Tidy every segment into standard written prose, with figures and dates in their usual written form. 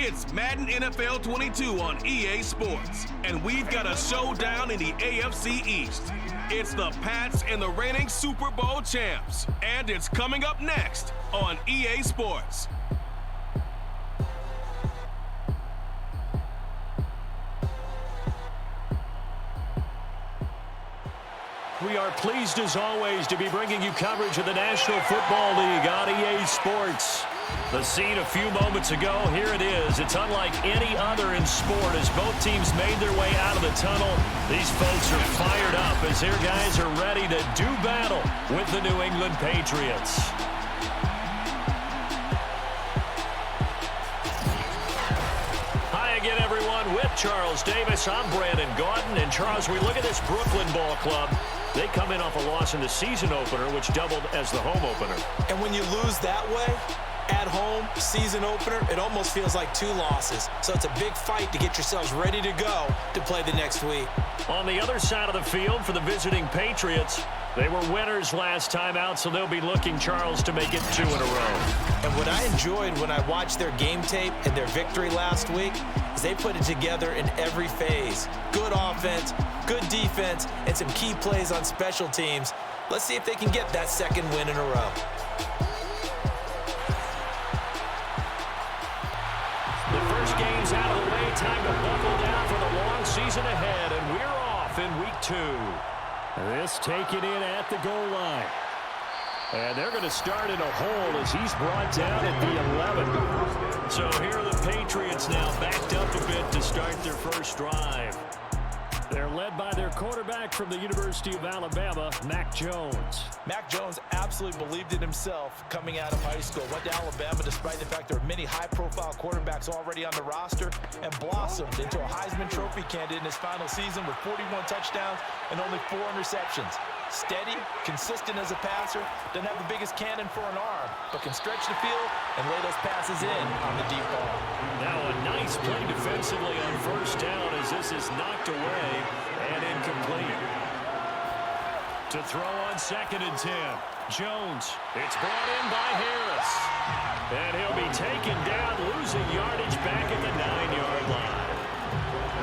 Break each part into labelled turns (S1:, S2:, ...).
S1: It's Madden NFL 22 on EA Sports, and we've got a showdown in the AFC East. It's the Pats and the reigning Super Bowl champs, and it's coming up next on EA Sports.
S2: We are pleased as always to be bringing you coverage of the National Football League on EA Sports. The scene a few moments ago, here it is. It's unlike any other in sport as both teams made their way out of the tunnel. These folks are fired up as their guys are ready to do battle with the New England Patriots. Hi again, everyone. With Charles Davis, I'm Brandon Gauton. And Charles, we look at this Brooklyn ball club. They come in off a loss in the season opener, which doubled as the home opener.
S3: And when you lose that way, at home, season opener, it almost feels like two losses. So it's a big fight to get yourselves ready to go to play the next week.
S2: On the other side of the field for the visiting Patriots, they were winners last time out, so they'll be looking, Charles, to make it 2 in a row.
S3: And what I enjoyed when I watched their game tape and their victory last week is they put it together in every phase. Good offense, good defense, and some key plays on special teams. Let's see if they can get that second win in a row.
S2: Game's out of the way. Time to buckle down for the long season ahead, and we're off in week 2. This taken in at the goal line. And they're going to start in a hole as he's brought down at the 11. So here are the Patriots now backed up a bit to start their first drive. They're led by their quarterback from the University of Alabama, Mac Jones.
S3: Mac Jones absolutely believed in himself coming out of high school. Went to Alabama despite the fact there are many high-profile quarterbacks already on the roster and blossomed into a Heisman Trophy candidate in his final season with 41 touchdowns and only 4 interceptions. Steady, consistent as a passer, doesn't have the biggest cannon for an arm, but can stretch the field and lay those passes in on the deep ball.
S2: Now a nice play defensively on first down as this is knocked away and incomplete. To throw on 2nd and 10. Jones, it's brought in by Harris. And he'll be taken down, losing yardage back at the 9-yard line.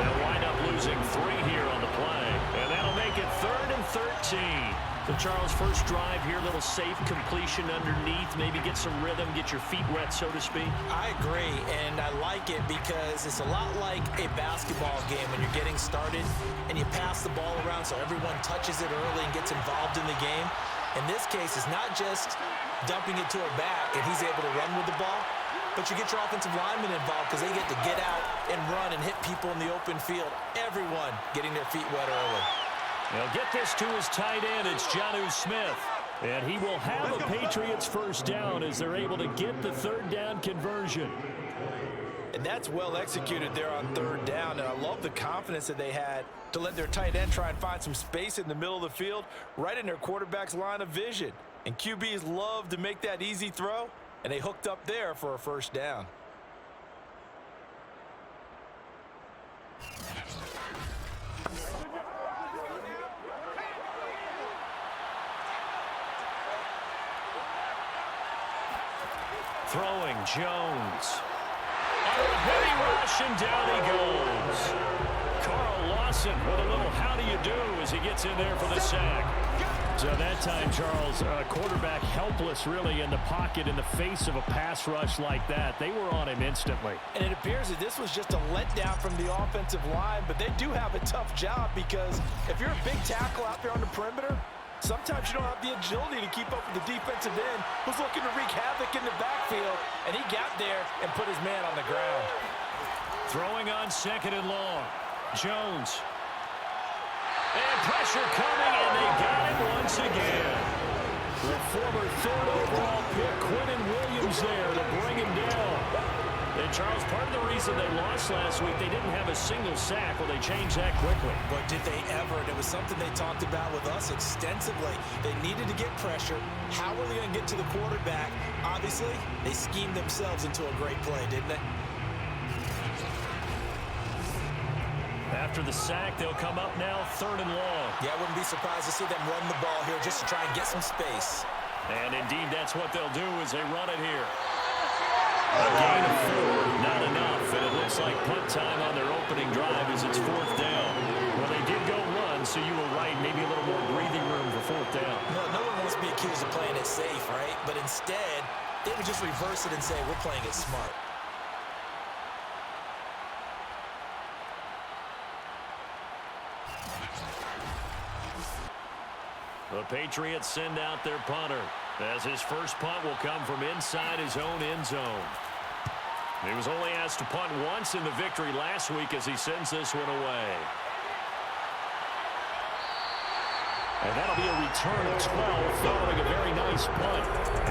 S2: They'll wind up losing 3 here on the play, and that'll make it 3rd and 13. So, Charles, first drive here, little safe completion underneath, maybe get some rhythm, get your feet wet, so to speak.
S3: I agree, and I like it because it's a lot like a basketball game when you're getting started and you pass the ball around so everyone touches it early and gets involved in the game. In this case, it's not just dumping it to a back and he's able to run with the ball, but you get your offensive linemen involved because they get to get out and run and hit people in the open field. Everyone getting their feet wet early.
S2: They'll get this to his tight end. It's Jonnu Smith. And he will have a Patriots first down as they're able to get the 3rd down conversion.
S3: And that's well executed there on 3rd down. And I love the confidence that they had to let their tight end try and find some space in the middle of the field, right in their quarterback's line of vision. And QBs love to make that easy throw, and they hooked up there for a first down.
S2: Throwing Jones. On a heavy rush, and down he goes. Carl Lawson with a little how do you do as he gets in there for the sack. So that time, Charles, quarterback helpless really in the pocket in the face of a pass rush like that. They were on him instantly.
S3: And it appears that this was just a letdown from the offensive line, but they do have a tough job because if you're a big tackle out there on the perimeter, sometimes you don't have the agility to keep up with the defensive end who's looking to wreak havoc in the backfield, and he got there and put his man on the ground.
S2: Throwing on 2nd and long. Jones. And pressure coming, and they got him once again. The former 3rd overall pick, Quinnen Williams there to bring him down. And Charles, part of the reason they lost last week, they didn't have a single sack. Well, they changed that quickly.
S3: But did they ever? And it was something they talked about with us extensively. They needed to get pressure. How were they going to get to the quarterback? Obviously, they schemed themselves into a great play, didn't they?
S2: After the sack, they'll come up now 3rd and long.
S3: Yeah, I wouldn't be surprised to see them run the ball here just to try and get some space.
S2: And indeed, that's what they'll do as they run it here. A gain of 4, not enough, and it looks like punt time on their opening drive as it's 4th down. Well, they did go run, so you were right, maybe a little more breathing room for 4th down.
S3: No one wants to be accused of playing it safe, right? But instead, they would just reverse it and say, we're playing it smart.
S2: The Patriots send out their punter, as his first punt will come from inside his own end zone. He was only asked to punt once in the victory last week as he sends this one away. And that'll be a return of 12 following a very nice punt.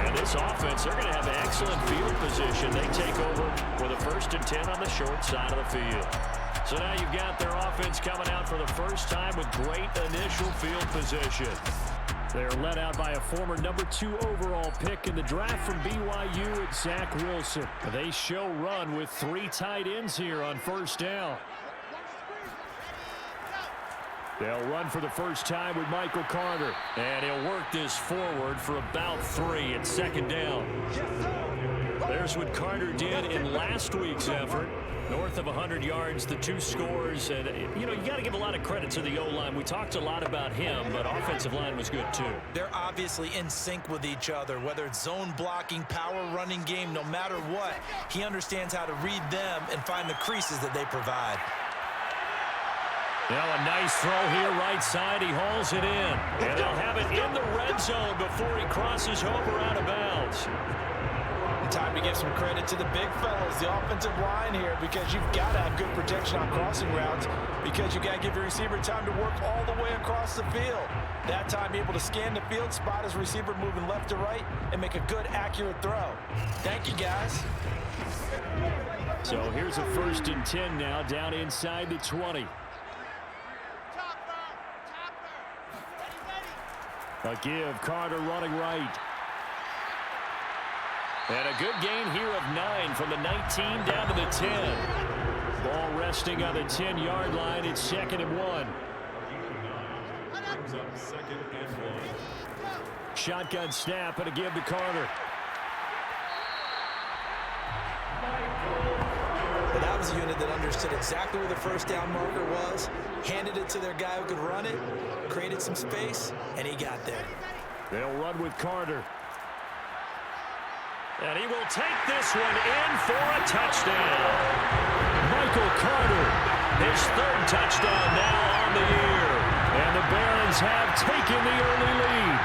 S2: And this offense, they're going to have excellent field position. They take over with a 1st and 10 on the short side of the field. So now you've got their offense coming out for the first time with great initial field position. They're led out by a former number 2 overall pick in the draft from BYU at Zach Wilson. They show run with 3 tight ends here on 1st down. They'll run for the first time with Michael Carter. And he'll work this forward for about 3 at 2nd down. There's what Carter did in last week's effort. North of 100 yards, the 2 scores. And, you got to give a lot of credit to the O-line. We talked a lot about him, but offensive line was good, too.
S3: They're obviously in sync with each other, whether it's zone blocking, power running game, no matter what. He understands how to read them and find the creases that they provide.
S2: Now a nice throw here, right side. He hauls it in. And they'll have it in the red zone before he crosses over out of bounds.
S3: Time to give some credit to the big fellas, the offensive line here, because you've got to have good protection on crossing routes, because you got to give your receiver time to work all the way across the field. That time able to scan the field, spot his receiver moving left to right, and make a good, accurate throw. Thank you, guys.
S2: So here's a 1st and 10 now, down inside the 20. A give, Carter running right. And a good gain here of 9 from the 19 down to the 10. Ball resting on the 10-yard line. It's 2nd and 1. Shotgun snap and a give to Carter.
S3: Well, that was a unit that understood exactly where the 1st down marker was, handed it to their guy who could run it, created some space, and he got there.
S2: They'll run with Carter. And he will take this one in for a touchdown. Michael Carter, his 3rd touchdown now on the year. And the Barons have taken the early lead.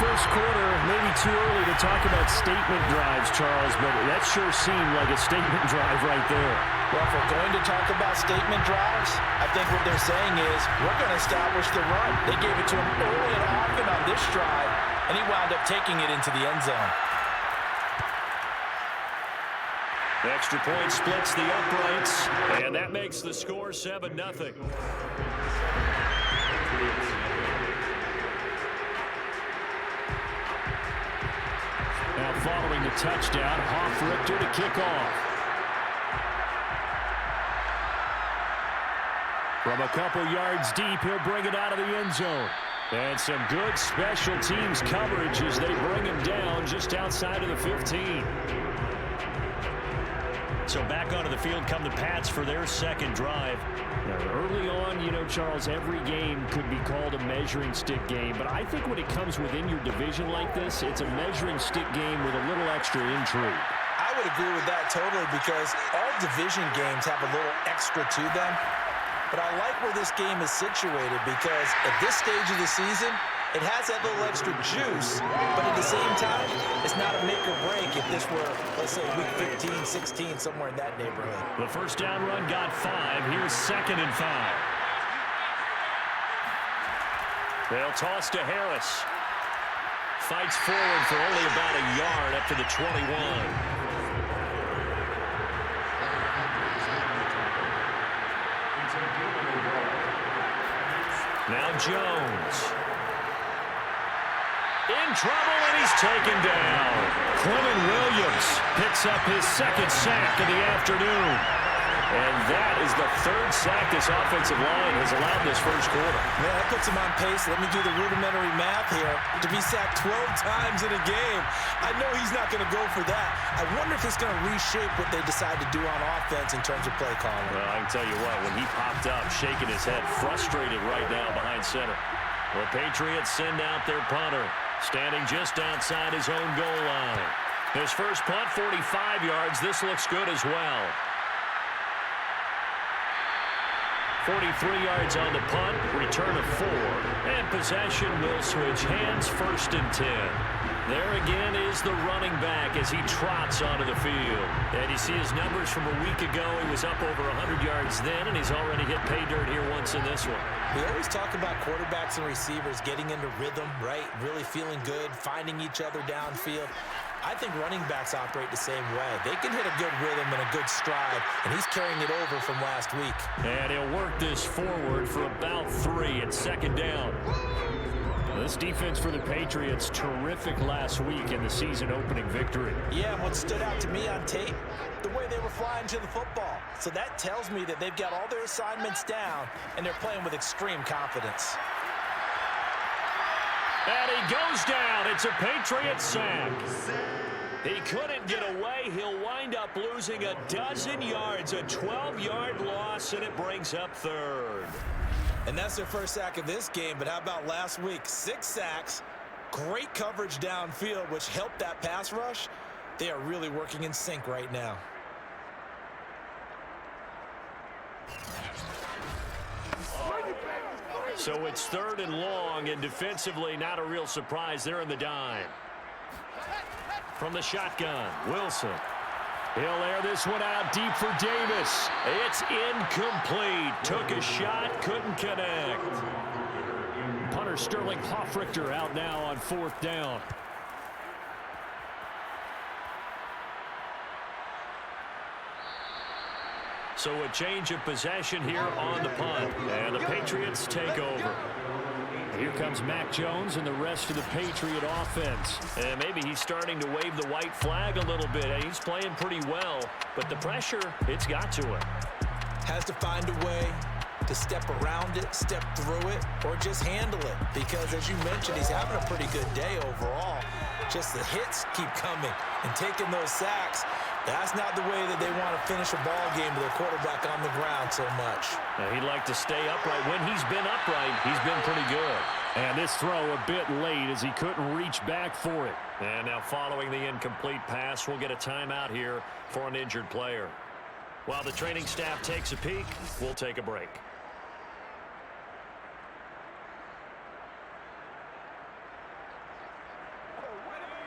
S2: First quarter, maybe too early to talk about statement drives, Charles, but that sure seemed like a statement drive right there.
S3: Well, if we're going to talk about statement drives, I think what they're saying is we're going to establish the run. They gave it to him early and often on this drive, and he wound up taking it into the end zone.
S2: The extra point splits the uprights, and that makes the score 7-0. Now following the touchdown, Hofrichter to kick off. From a couple yards deep, he'll bring it out of the end zone. And some good special teams coverage as they bring him down just outside of the 15. So back onto the field come the Pats for their 2nd drive. Now, early on, Charles, every game could be called a measuring stick game. But I think when it comes within your division like this, it's a measuring stick game with a little extra intrigue.
S3: I would agree with that totally, because all division games have a little extra to them. But I like where this game is situated, because at this stage of the season, it has that little extra juice, but at the same time, it's not a make or break if this were, let's say, week 15, 16, somewhere in that neighborhood.
S2: The 1st down run got 5. Here's 2nd and 5. They'll toss to Harris. Fights forward for only about a yard up to the 21. Now Jones. In trouble, and he's taken down. Clement Williams picks up his 2nd sack of the afternoon. And that is the third sack this offensive line has allowed this first quarter.
S3: Man, that puts him on pace. Let me do the rudimentary math here. To be sacked 12 times in a game, I know he's not going to go for that. I wonder if it's going to reshape what they decide to do on offense in terms of play calling.
S2: Well, I can tell you what, when he popped up, shaking his head, frustrated right now behind center. The Patriots send out their punter, standing just outside his own goal line. His first punt, 45 yards. This looks good as well. 43 yards on the punt, return of 4, and possession will switch hands, 1st and 10. There again is the running back as he trots onto the field. And you see his numbers from a week ago. He was up over 100 yards then, and he's already hit pay dirt here once in this one.
S3: We always talk about quarterbacks and receivers getting into rhythm, right? Really feeling good, finding each other downfield. I think running backs operate the same way. They can hit a good rhythm and a good stride, and he's carrying it over from last week.
S2: And he'll work this forward for about 3 at 2nd down. This defense for the Patriots, terrific last week in the season-opening victory.
S3: Yeah, and what stood out to me on tape, the way they were flying to the football. So that tells me that they've got all their assignments down, and they're playing with extreme confidence.
S2: And he goes down. It's a Patriots sack. He couldn't get away. He'll wind up losing a dozen yards, a 12-yard loss, and it brings up 3rd.
S3: And that's their first sack of this game, but how about last week? 6 sacks, great coverage downfield, which helped that pass rush. They are really working in sync right now.
S2: So it's 3rd and long, and defensively not a real surprise. They're in the dime. From the shotgun, Wilson. He'll air this one out deep for Davis. It's incomplete. Took a shot, couldn't connect. Punter Sterling Hoffrichter out now on 4th down. So a change of possession here on the punt. And the Patriots take over. Here comes Mac Jones and the rest of the Patriot offense. And maybe he's starting to wave the white flag a little bit. He's playing pretty well, but the pressure, it's got to him.
S3: Has to find a way to step around it, step through it, or just handle it. Because as you mentioned, he's having a pretty good day overall. Just the hits keep coming and taking those sacks. That's not the way that they want to finish a ball game with their quarterback on the ground so much.
S2: Now, he'd like to stay upright. When he's been upright, he's been pretty good. And this throw a bit late as he couldn't reach back for it. And now following the incomplete pass, we'll get a timeout here for an injured player. While the training staff takes a peek, we'll take a break.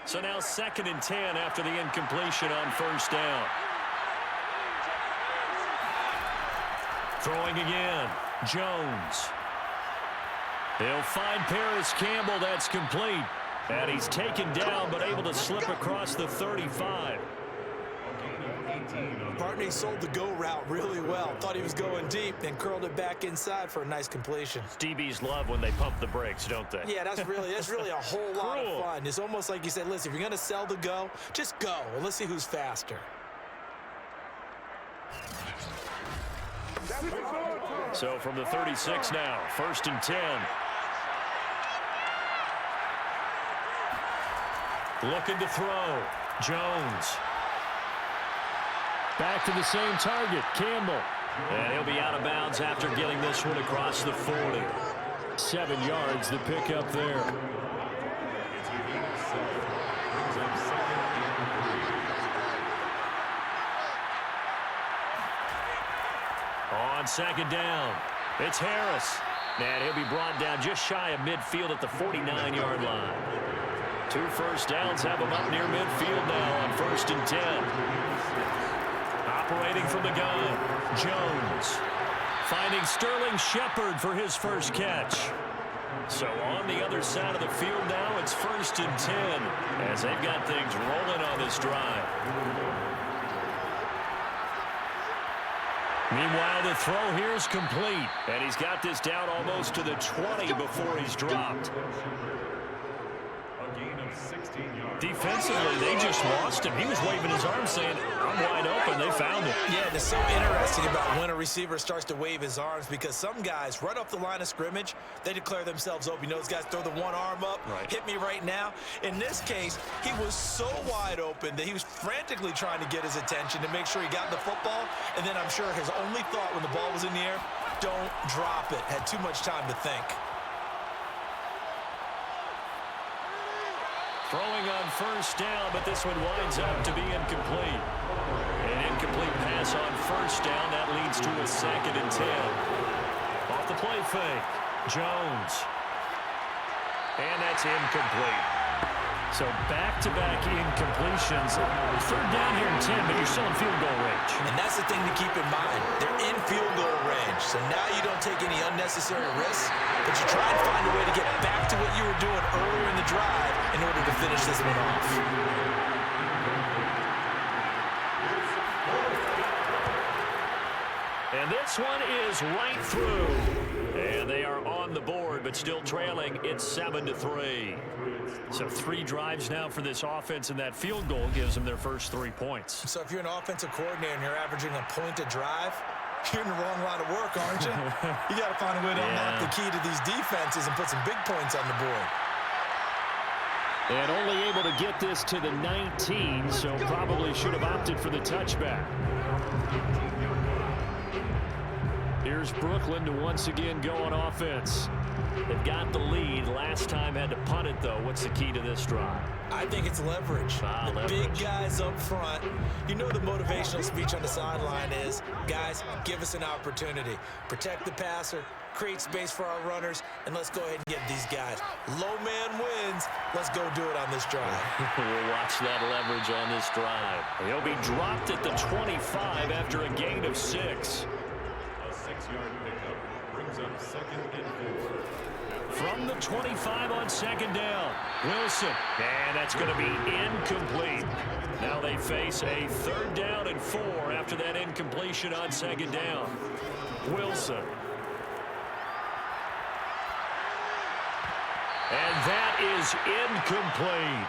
S2: So now 2nd and 10 after the incompletion on 1st down. Throwing again, Jones. He'll find Paris Campbell. That's complete. And he's taken down but able to slip across the 35.
S3: Partney sold the go route really well. Thought he was going deep, then curled it back inside for a nice completion.
S2: DBs love when they pump the brakes, don't they?
S3: Yeah, that's really a whole lot of fun. It's almost like you said, listen, if you're going to sell the go, just go, and let's see who's faster.
S2: So from the 36 now, 1st and 10. Looking to throw. Jones. Back to the same target, Campbell. And he'll be out of bounds after getting this one across the 40. 7 yards the pickup there. On 2nd down, it's Harris. And he'll be brought down just shy of midfield at the 49-yard line. 2 first downs have him up near midfield now on 1st and 10. Operating from the gun, Jones. Finding Sterling Shepard for his first catch. So on the other side of the field now, it's 1st and 10 as they've got things rolling on this drive. Meanwhile, the throw here is complete, and he's got this down almost to the 20 before he's dropped. Defensively, they just lost him. He was waving his arms saying, I'm wide open. They found him.
S3: Yeah, it's so interesting about when a receiver starts to wave his arms because some guys, right off the line of scrimmage, they declare themselves open. You know, those guys throw the one arm up, hit me right now. In this case, he was so wide open that he was frantically trying to get his attention to make sure he got the football. And then I'm sure his only thought when the ball was in the air, don't drop it. Had too much time to think.
S2: Throwing on first down, but this one winds up to be incomplete. An incomplete pass on first down. That leads to a 2nd and 10. Off the play fake. Jones. And that's incomplete. So back-to-back incompletions. 3rd down here and 10, but you're still in field goal range.
S3: And that's the thing to keep in mind. They're in field goal range. So now you don't take any unnecessary risks, but you try and find a way to get back to what you were doing earlier in the drive in order to finish this one off.
S2: And this one is right through. And they are on the board, but still trailing. It's 7-3. So 3 drives now for this offense, and that field goal gives them their first 3 points.
S3: So if you're an offensive coordinator and you're averaging a point a drive, you're in the wrong line of work, aren't you? You got to find a way to unlock the key to these defenses and put some big points on the board.
S2: And only able to get this to the 19, so probably should have opted for the touchback. Here's Brooklyn to once again go on offense. They've got the lead. Last time had to punt it, though. What's the key to this drive?
S3: I think it's leverage. The big guys up front. You know the motivational speech on the sideline is, guys, give us an opportunity. Protect the passer, create space for our runners, and let's go ahead and get these guys. Low man wins. Let's go do it on this drive.
S2: We'll watch that leverage on this drive. He'll be dropped at the 25 after a gain of 6.
S4: A 6-yard pickup brings up 2nd and 4.
S2: From the 25 on 2nd down, Wilson. And that's going to be incomplete. Now they face a 3rd down and 4 after that incompletion on 2nd down. Wilson. And that is incomplete.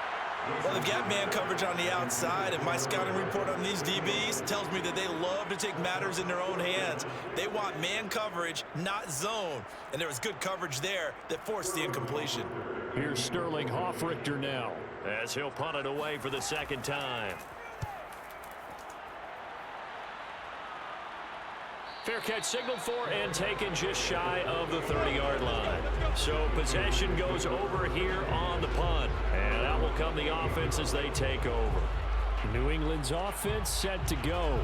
S3: Well, they've got man coverage on the outside, and my scouting report on these DBs tells me that they love to take matters in their own hands. They want man coverage, not zone. And there was good coverage there that forced the incompletion.
S2: Here's Sterling Hoffrichter now as he'll punt it away for the 2nd time. Fair catch signaled for and taken just shy of the 30-yard line. So possession goes over here on the punt. And out will come the offense as they take over. New England's offense set to go.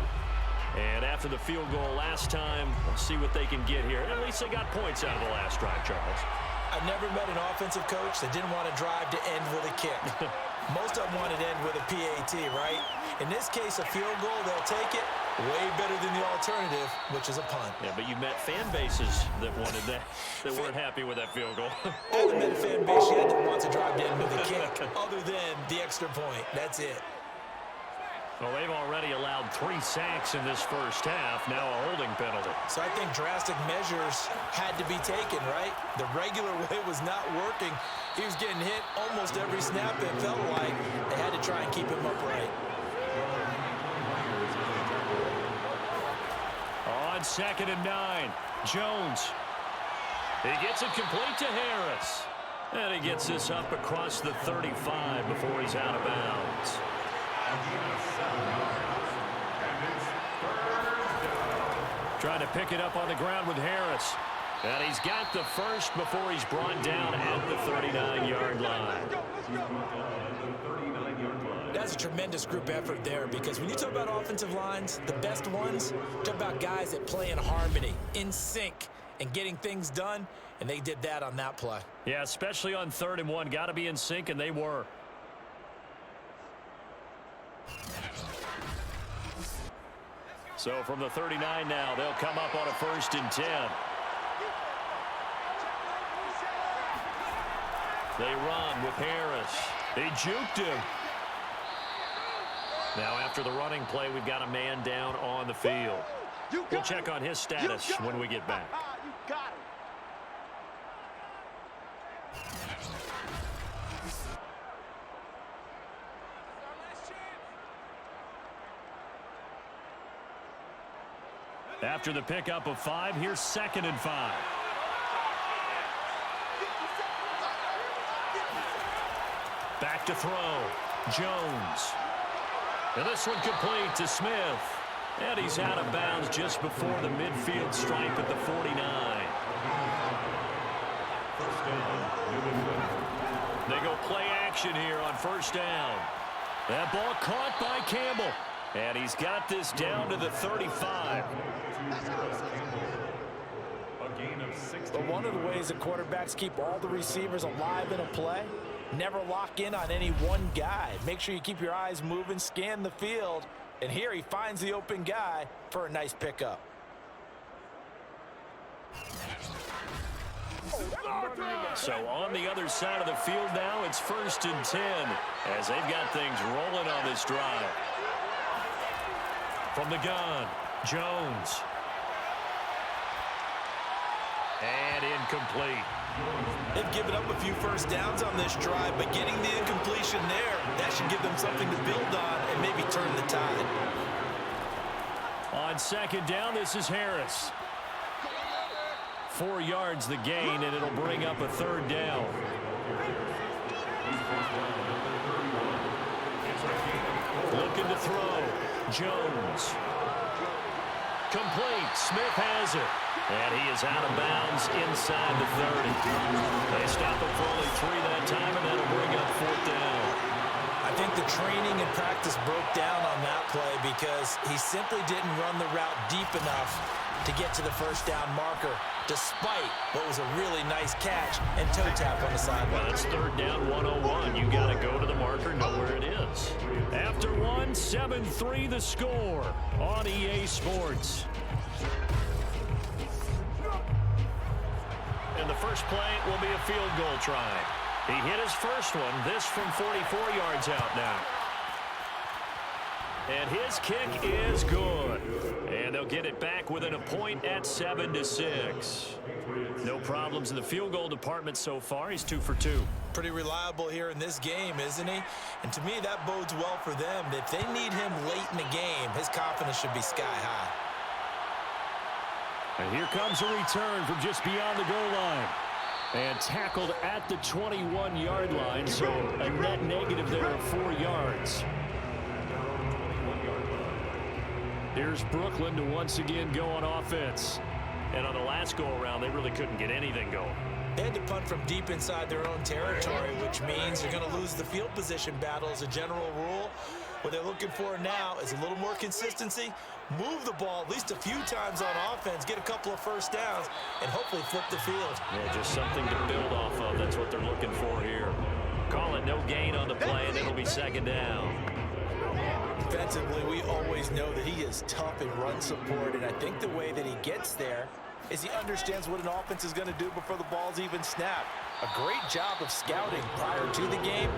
S2: And after the field goal last time, we'll see what they can get here. At least they got points out of the last drive, Charles.
S3: I've never met an offensive coach that didn't want to drive to end with a kick. Most of them wanted to end with a PAT, right? In this case, a field goal, they'll take it. Way better than the alternative, which is a punt.
S2: Yeah, but you met fan bases that wanted that, that weren't happy with that field goal.
S3: I haven't met a fan base yet that wants to drive to end with a kick, other than the extra point. That's it.
S2: Well, they've already allowed 3 sacks in this first half, now a holding penalty.
S3: So I think drastic measures had to be taken, right? The regular way was not working. He was getting hit almost every snap, it felt like. They had to try and keep him upright.
S2: On 2nd and 9, Jones. He gets it complete to Harris. And he gets this up across the 35 before he's out of bounds. Trying to pick it up on the ground with Harris. And he's got the first before he's brought down at the 39-yard line.
S3: That's a tremendous group effort there, because when you talk about offensive lines, the best ones, talk about guys that play in harmony, in sync, and getting things done, and they did that on that play.
S2: Yeah, especially on 3rd and 1. Got to be in sync, and they were. So from the 39 now, they'll come up on a 1st and 10. They run with Harris. He juked him. Now after the running play, we've got a man down on the field. We'll check on his status when we get back.
S5: You got it.
S2: After the pickup of 5, here's 2nd and 5. Back to throw. Jones. And this one complete to Smith. And he's out of bounds just before the midfield stripe at the 49. They go play action here on 1st down. That ball caught by Campbell. And he's got this down to the 35.
S3: But one of the ways that quarterbacks keep all the receivers alive in a play, never lock in on any one guy. Make sure you keep your eyes moving, scan the field. And here he finds the open guy for a nice pickup.
S2: So on the other side of the field now, it's 1st and 10 as they've got things rolling on this drive. From the gun, Jones. And incomplete.
S3: They've given up a few 1st downs on this drive, but getting the incompletion there, that should give them something to build on and maybe turn the tide.
S2: On 2nd down, this is Harris. 4 yards the gain, and it'll bring up a 3rd down. Looking to throw. Jones. Complete. Smith has it. And he is out of bounds inside the 30. They stop him for only 3 that time, and that'll bring up 4th down.
S3: I think the training and practice broke down on that play because he simply didn't run the route deep enough to get to the 1st down marker, despite what was a really nice catch and toe tap on the sideline.
S2: Well, it's 3rd down 101. You got to go to the marker, know where it is. After 1, 7-3 the score on EA Sports. And the first play will be a field goal try. He hit his first one, this from 44 yards out now. And his kick is good. And they'll get it back within a point at 7-6. No problems in the field goal department so far. He's 2 for 2.
S3: Pretty reliable here in this game, isn't he? And to me, that bodes well for them. If they need him late in the game, his confidence should be sky high.
S2: And here comes a return from just beyond the goal line. And tackled at the 21-yard line, so a net negative there of 4 yards. Here's Brooklyn to once again go on offense. And on the last go-around, they really couldn't get anything going.
S3: They had to punt from deep inside their own territory, which means you're going to lose the field position battle as a general rule. What they're looking for now is a little more consistency, move the ball at least a few times on offense, get a couple of 1st downs, and hopefully flip the field.
S2: Yeah, just something to build off of. That's what they're looking for here. Call it no gain on the play, and it'll be 2nd down.
S3: Defensively, we always know that he is tough in run support, and I think the way that he gets there is he understands what an offense is going to do before the ball's even snapped. A great job of scouting prior to the game,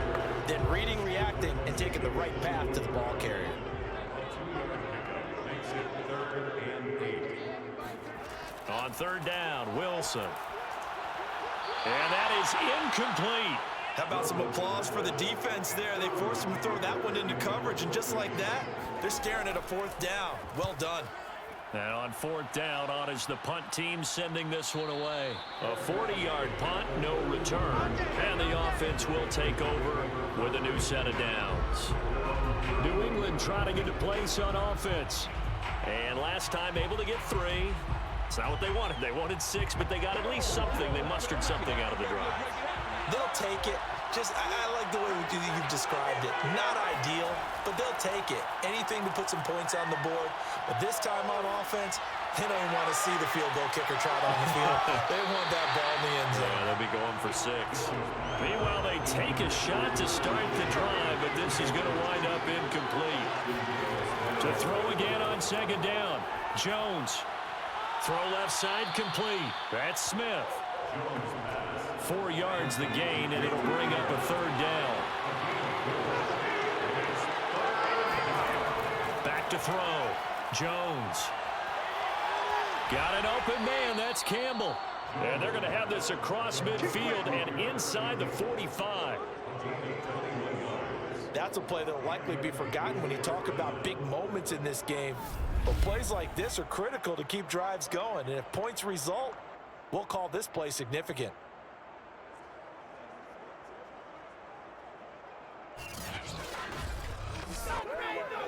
S3: then reading, reacting, and taking the right path to the ball carrier.
S2: On 3rd down, Wilson. And that is incomplete.
S3: How about some applause for the defense there? They forced him to throw that one into coverage, and just like that, they're staring at a 4th down. Well done.
S2: And on 4th down, on is the punt team sending this one away. A 40-yard punt, no return. And the offense will take over with a new set of downs. New England trying to get a place on offense. And last time able to get 3. It's not what they wanted. They wanted 6, but they got at least something. They mustered something out of the drive.
S3: They'll take it. I like the way you've described it. Not ideal, but they'll take it. Anything to put some points on the board. But this time on offense, they don't even want to see the field goal kicker trot on the field. They want that ball in the end zone.
S2: Yeah, they'll be going for 6. Meanwhile, they take a shot to start the drive, but this is going to wind up incomplete. To throw again on 2nd down. Jones. Throw left side complete. That's Smith. 4 yards the gain, and it'll bring up a 3rd down. Back to throw. Jones. Got an open man. That's Campbell. And they're going to have this across midfield and inside the 45.
S3: That's a play that will likely be forgotten when you talk about big moments in this game. Well, plays like this are critical to keep drives going, and if points result, we'll call this play significant.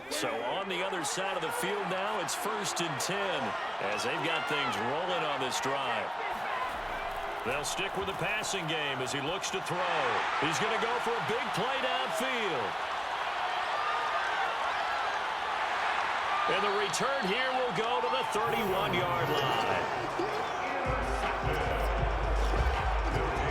S2: So on the other side of the field now, it's 1st and 10 as they've got things rolling on this drive. They'll stick with the passing game as he looks to throw. He's going to go for a big play downfield. And the return here will go to the 31-yard line.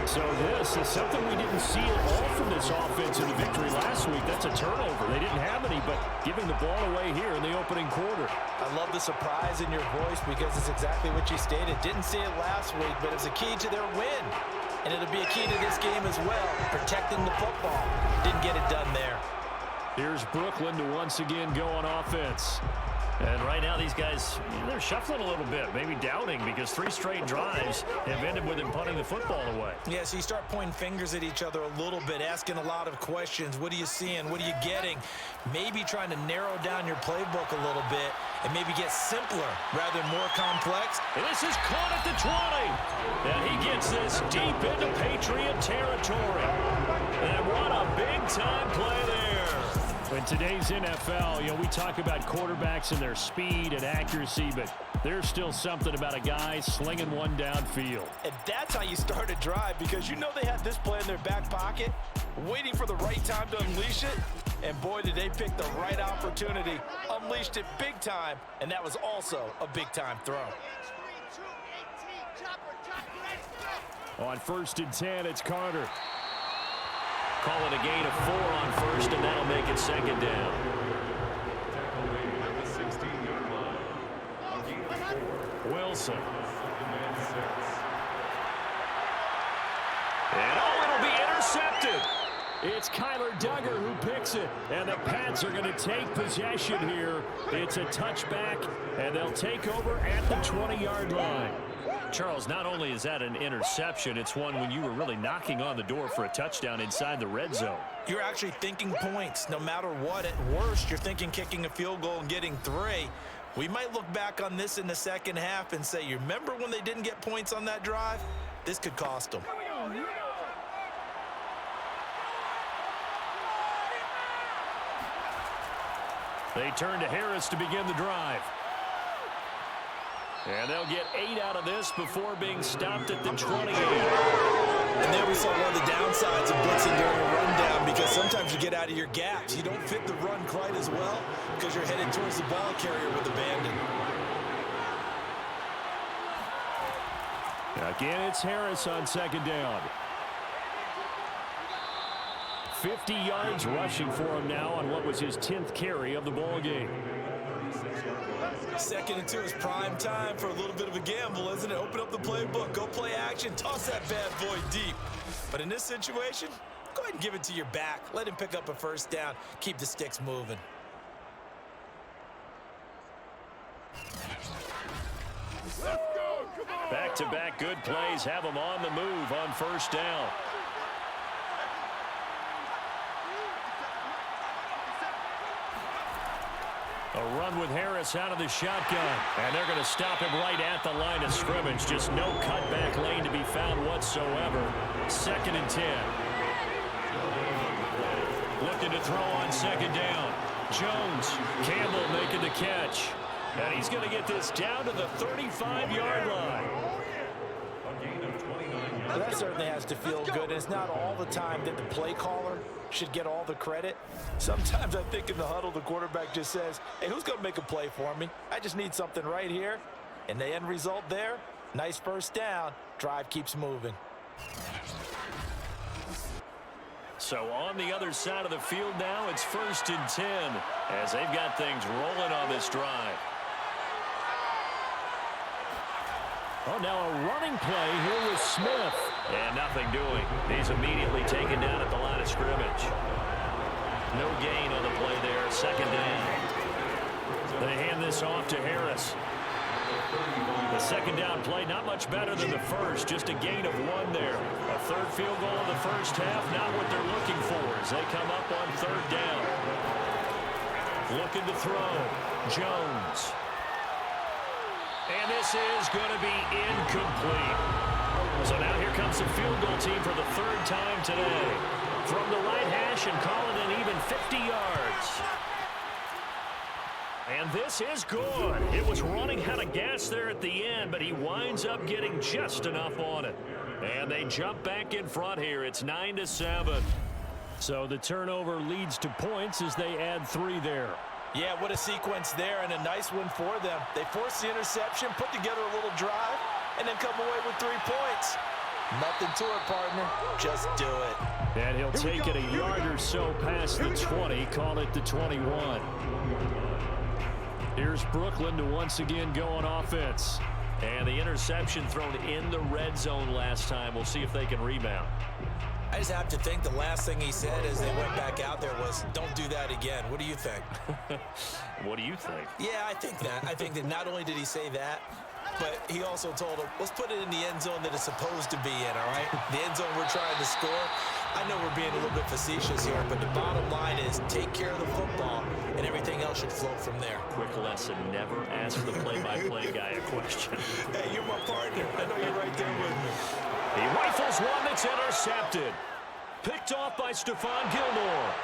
S5: So this is something we didn't see at all from this offense in the victory last week. That's a turnover. They didn't have any, but giving the ball away here in the opening quarter.
S3: I love the surprise in your voice because it's exactly what you stated. Didn't see it last week, but it's a key to their win. And it'll be a key to this game as well, protecting the football. Didn't get it done there.
S5: Here's Brooklyn to once again go on offense.
S2: And right now these guys, they're shuffling a little bit, maybe doubting because 3 straight drives have ended with him punting the football away.
S3: Yeah, so you start pointing fingers at each other a little bit, asking a lot of questions. What are you seeing? What are you getting? Maybe trying to narrow down your playbook a little bit and maybe get simpler rather than more complex.
S2: And this is caught at the 20. And he gets this deep into Patriot territory. And what a big-time play there.
S5: In today's NFL, we talk about quarterbacks and their speed and accuracy, but there's still something about a guy slinging one downfield.
S3: And that's how you start a drive because you know they had this play in their back pocket, waiting for the right time to unleash it. And boy, did they pick the right opportunity, unleashed it big time, and that was also a big-time throw.
S5: On 1st and 10, it's Carter.
S2: Call it a gain of 4 on 1st, and that'll make it 2nd down.
S4: At the 16-yard line.
S5: Wilson.
S2: And it'll be intercepted.
S5: It's Kyler Duggar who picks it, and the Pats are going to take possession here. It's a touchback, and they'll take over at the 20-yard line.
S2: Charles, not only is that an interception, it's one when you were really knocking on the door for a touchdown inside the red zone.
S3: You're actually thinking points no matter what. At worst, you're thinking kicking a field goal and getting 3. We might look back on this in the second half and say, you remember when they didn't get points on that drive? This could cost them.
S5: They turn to Harris to begin the drive.
S2: And they'll get 8 out of this before being stopped at the 28.
S3: And there we saw one of the downsides of blitzing during a rundown because sometimes you get out of your gaps. You don't fit the run quite as well because you're headed towards the ball carrier with abandon.
S5: Again, it's Harris on 2nd down. 50 yards rushing for him now on what was his 10th carry of the ball game.
S3: 2nd and 2 is prime time for a little bit of a gamble, isn't it? Open up the playbook, go play action, toss that bad boy deep. But in this situation, go ahead and give it to your back. Let him pick up a 1st down. Keep the sticks moving.
S2: Back-to-back good plays have them on the move on 1st down.
S5: A run with Harris out of the shotgun. And they're going to stop him right at the line of scrimmage. Just no cutback lane to be found whatsoever. 2nd and 10.
S2: Looking to throw on 2nd down. Jones. Campbell making the catch. And he's going to get this down to the 35-yard line.
S3: Well, that certainly has to feel good. It's not all the time that the play caller should get all the credit. Sometimes I think in the huddle, the quarterback just says, hey, who's going to make a play for me? I just need something right here. And the end result there, nice 1st down. Drive keeps moving.
S2: So on the other side of the field now, it's 1st and 10 as they've got things rolling on this drive.
S5: Oh, now a running play here with Smith.
S2: And nothing doing. He's immediately taken down at the line of scrimmage. No gain on the play there. 2nd down.
S5: They hand this off to Harris.
S2: The 2nd down play not much better than the first. Just a gain of 1 there. A 3rd field goal in the 1st half. Not what they're looking for as they come up on 3rd down. Looking to throw. Jones. And this is going to be incomplete. So now here comes the field goal team for the third time today. From the right hash and calling an even 50 yards. And this is good. It was running out of gas there at the end, but he winds up getting just enough on it. And they jump back in front here. It's 9-7.
S5: So the turnover leads to points as they add 3 there.
S3: Yeah, what a sequence there, and a nice one for them. They force the interception, put together a little drive, and then come away with 3 points. Nothing to it, partner. Just do it.
S5: And he'll take it a yard or so past the 20, call it the 21. Here's Brooklyn to once again go on offense.
S2: And the interception thrown in the red zone last time. We'll see if they can rebound.
S3: I just have to think the last thing he said as they went back out there was, don't do that again. What do you think?
S2: What do you think?
S3: Yeah, I think that. I think that not only did he say that, but he also told him, let's put it in the end zone that it's supposed to be in, all right? The end zone we're trying to score. I know we're being a little bit facetious here, but the bottom line is take care of the football, and everything else should flow from there.
S2: Quick lesson, never ask the play-by-play guy a question.
S3: Hey, you're my partner. I know you're right there with me.
S2: He rifles one that's intercepted. Picked off by Stephon Gilmore.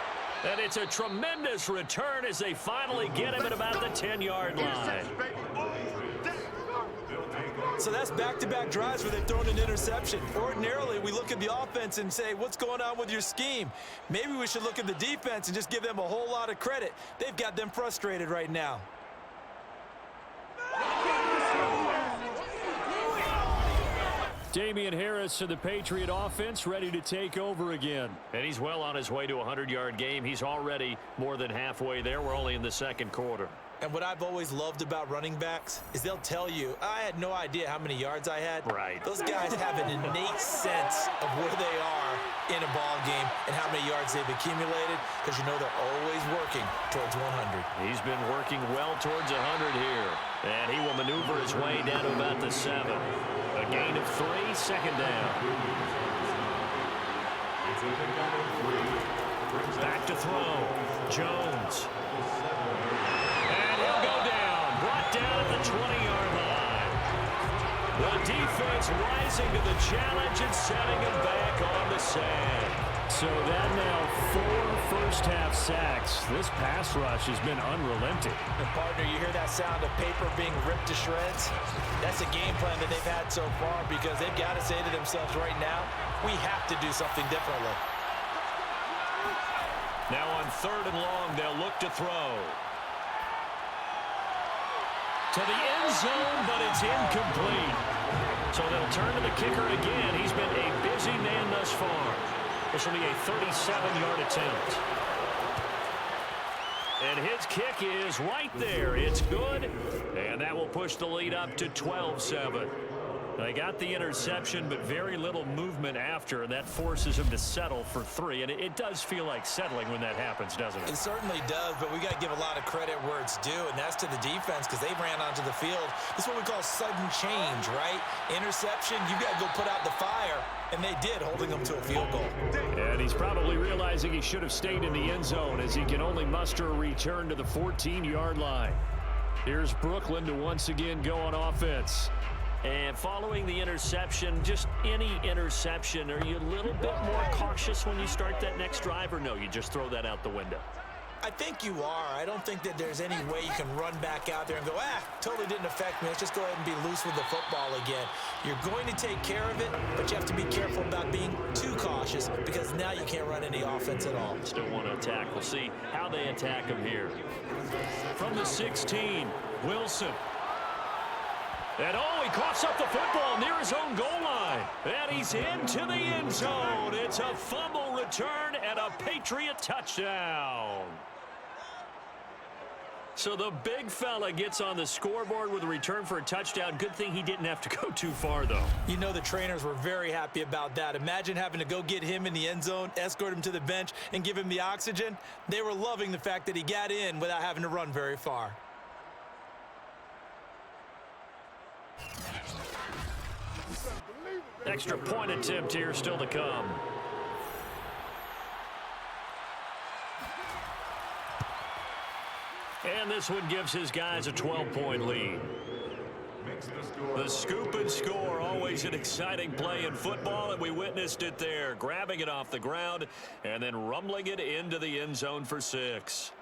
S2: And it's a tremendous return as they finally get him at about the 10-yard line.
S3: So that's back-to-back drives where they've thrown an interception. Ordinarily, we look at the offense and say, what's going on with your scheme? Maybe we should look at the defense and just give them a whole lot of credit. They've got them frustrated right now.
S5: Damian Harris to the Patriot offense, ready to take over again.
S2: And he's well on his way to a 100-yard game. He's already more than halfway there. We're only in the second quarter.
S3: And what I've always loved about running backs is they'll tell you, I had no idea how many yards I had.
S2: Right.
S3: Those guys have an innate sense of where they are in a ball game and how many yards they've accumulated, because you know they're always working towards 100.
S2: He's been working well towards 100 here. And he will maneuver his way down to about the 7. A gain of 3, second down. Back to throw. Jones. And he'll go down. Brought down at the 20-yard line. The defense rising to the challenge and setting him back on the sand.
S5: So that now 4 first-half sacks. This pass rush has been unrelenting.
S3: And partner, you hear that sound of paper being ripped to shreds? That's a game plan that they've had so far, because they've got to say to themselves right now, we have to do something differently.
S2: Now on 3rd and long, they'll look to throw. To the end zone, but it's incomplete. So they'll turn to the kicker again. He's been a busy man thus far. This will be a 37-yard attempt. And his kick is right there. It's good. And that will push the lead up to 12-7. They got the interception, but very little movement after, and that forces him to settle for 3. And it does feel like settling when that happens, doesn't it?
S3: It certainly does, but we got to give a lot of credit where it's due, and that's to the defense, because they ran onto the field. This is what we call sudden change, right? Interception, you got to go put out the fire, and they did, holding them to a field goal.
S5: And he's probably realizing he should have stayed in the end zone, as he can only muster a return to the 14-yard line. Here's Brooklyn to once again go on offense.
S2: And following the interception, just any interception, are you a little bit more cautious when you start that next drive, or no, you just throw that out the window?
S3: I think you are. I don't think that there's any way you can run back out there and go, totally didn't affect me. Let's just go ahead and be loose with the football again. You're going to take care of it, but you have to be careful about being too cautious, because now you can't run any offense at all.
S2: Still want to attack. We'll see how they attack him here. From the 16, Wilson. And he coughs up the football near his own goal line. And he's into the end zone. It's a fumble return and a Patriot touchdown. So the big fella gets on the scoreboard with a return for a touchdown. Good thing he didn't have to go too far, though.
S3: You know the trainers were very happy about that. Imagine having to go get him in the end zone, escort him to the bench, and give him the oxygen. They were loving the fact that he got in without having to run very far.
S2: Extra point attempt here still to come. And this one gives his guys a 12-point lead. The scoop and score, always an exciting play in football, and we witnessed it there, grabbing it off the ground and then rumbling it into the end zone for 6.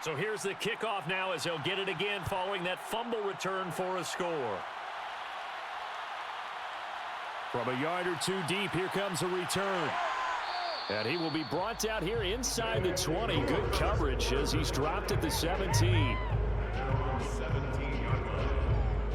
S5: So here's the kickoff now as he'll get it again following that fumble return for a score. From a yard or two deep, here comes a return. And he will be brought down here inside the 20. Good coverage as he's dropped at the 17.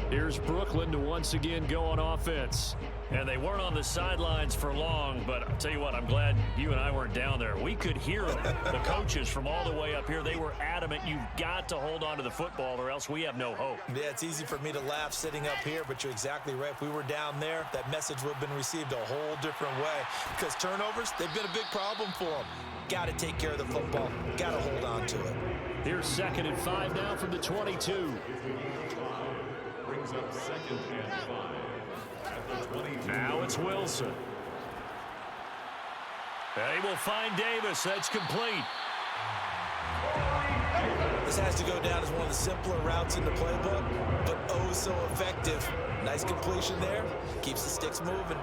S5: Here's Brooklyn to once again go on offense.
S2: And they weren't on the sidelines for long, but I'll tell you what, I'm glad you and I weren't down there. We could hear them. The coaches from all the way up here, they were adamant, you've got to hold on to the football or else we have no hope.
S3: Yeah, it's easy for me to laugh sitting up here, but you're exactly right. If we were down there, that message would have been received a whole different way. Because turnovers, they've been a big problem for them. Got to take care of the football. Got to hold on to it.
S5: Here's 2nd and 5 now from the 22.
S4: Brings up 2nd and 5.
S2: Now it's Wilson. They will find Davis. That's complete.
S3: This has to go down as one of the simpler routes in the playbook, but oh so effective. Nice completion there. Keeps the sticks moving.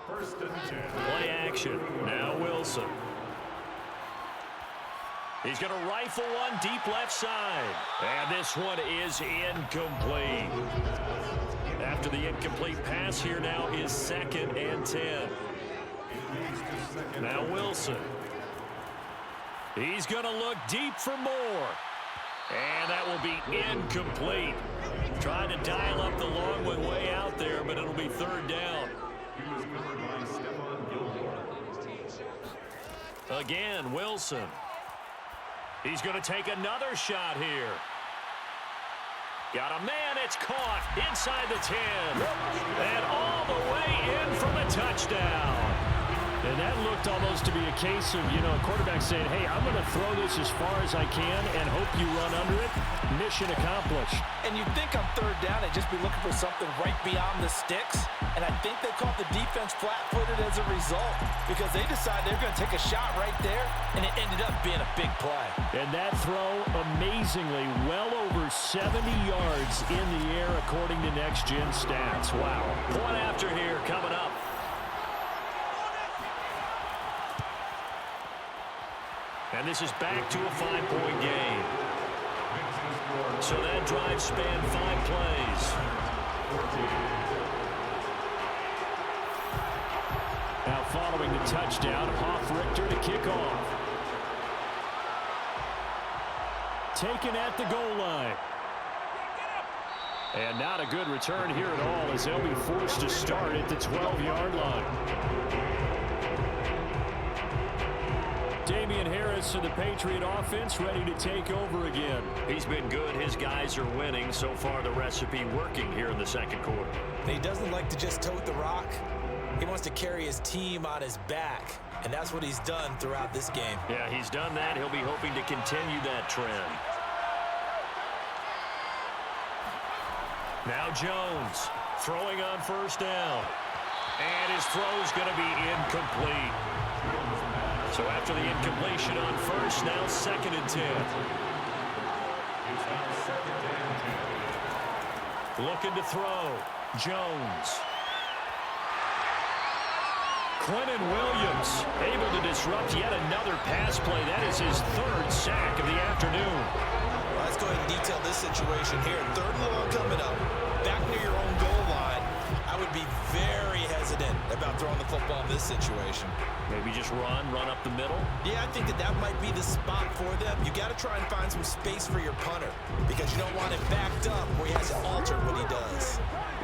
S2: Play action. Now Wilson. He's going to rifle one deep left side. And this one is incomplete. After the incomplete pass, here now is 2nd and 10. Now Wilson. He's going to look deep for more. And that will be incomplete. Trying to dial up the long one way out there, but it'll be 3rd down. Again, Wilson. He's going to take another shot here. Got a man, it's caught inside the 10. And all the way in for the touchdown.
S5: And that looked almost to be a case of, a quarterback saying, hey, I'm going to throw this as far as I can and hope you run under it. Mission accomplished.
S3: And you'd think on 3rd down, they'd just be looking for something right beyond the sticks. And I think they caught the defense flat-footed as a result because they decided they're going to take a shot right there, and it ended up being a big play.
S5: And that throw, amazingly, well over 70 yards in the air according to Next Gen Stats. Wow.
S2: Point after here coming up. And this is back to a 5-point game. So that drive spanned 5 plays.
S5: Now following the touchdown, Hoff-Richter to kick off. Taken at the goal line. And not a good return here at all as they'll be forced to start at the 12-yard line. Damian Harris of the Patriot offense ready to take over again.
S2: He's been good. His guys are winning. So far, the recipe working here in the 2nd quarter.
S3: And he doesn't like to just tote the rock. He wants to carry his team on his back, and that's what he's done throughout this game.
S2: Yeah, he's done that. He'll be hoping to continue that trend. Now Jones throwing on 1st down. And his throw's going to be incomplete. So after the incompletion on 1st, now 2nd and 10. Looking to throw. Jones. Quentin Williams able to disrupt yet another pass play. That is his 3rd sack of the afternoon.
S3: Well, let's go ahead and detail this situation here. 3rd and long coming up. Back near your own goal line. I would be very hesitant about throwing the football in this situation.
S2: Maybe just run up the middle?
S3: Yeah, I think that might be the spot for them. You got to try and find some space for your punter because you don't want him backed up where he has to alter what he does.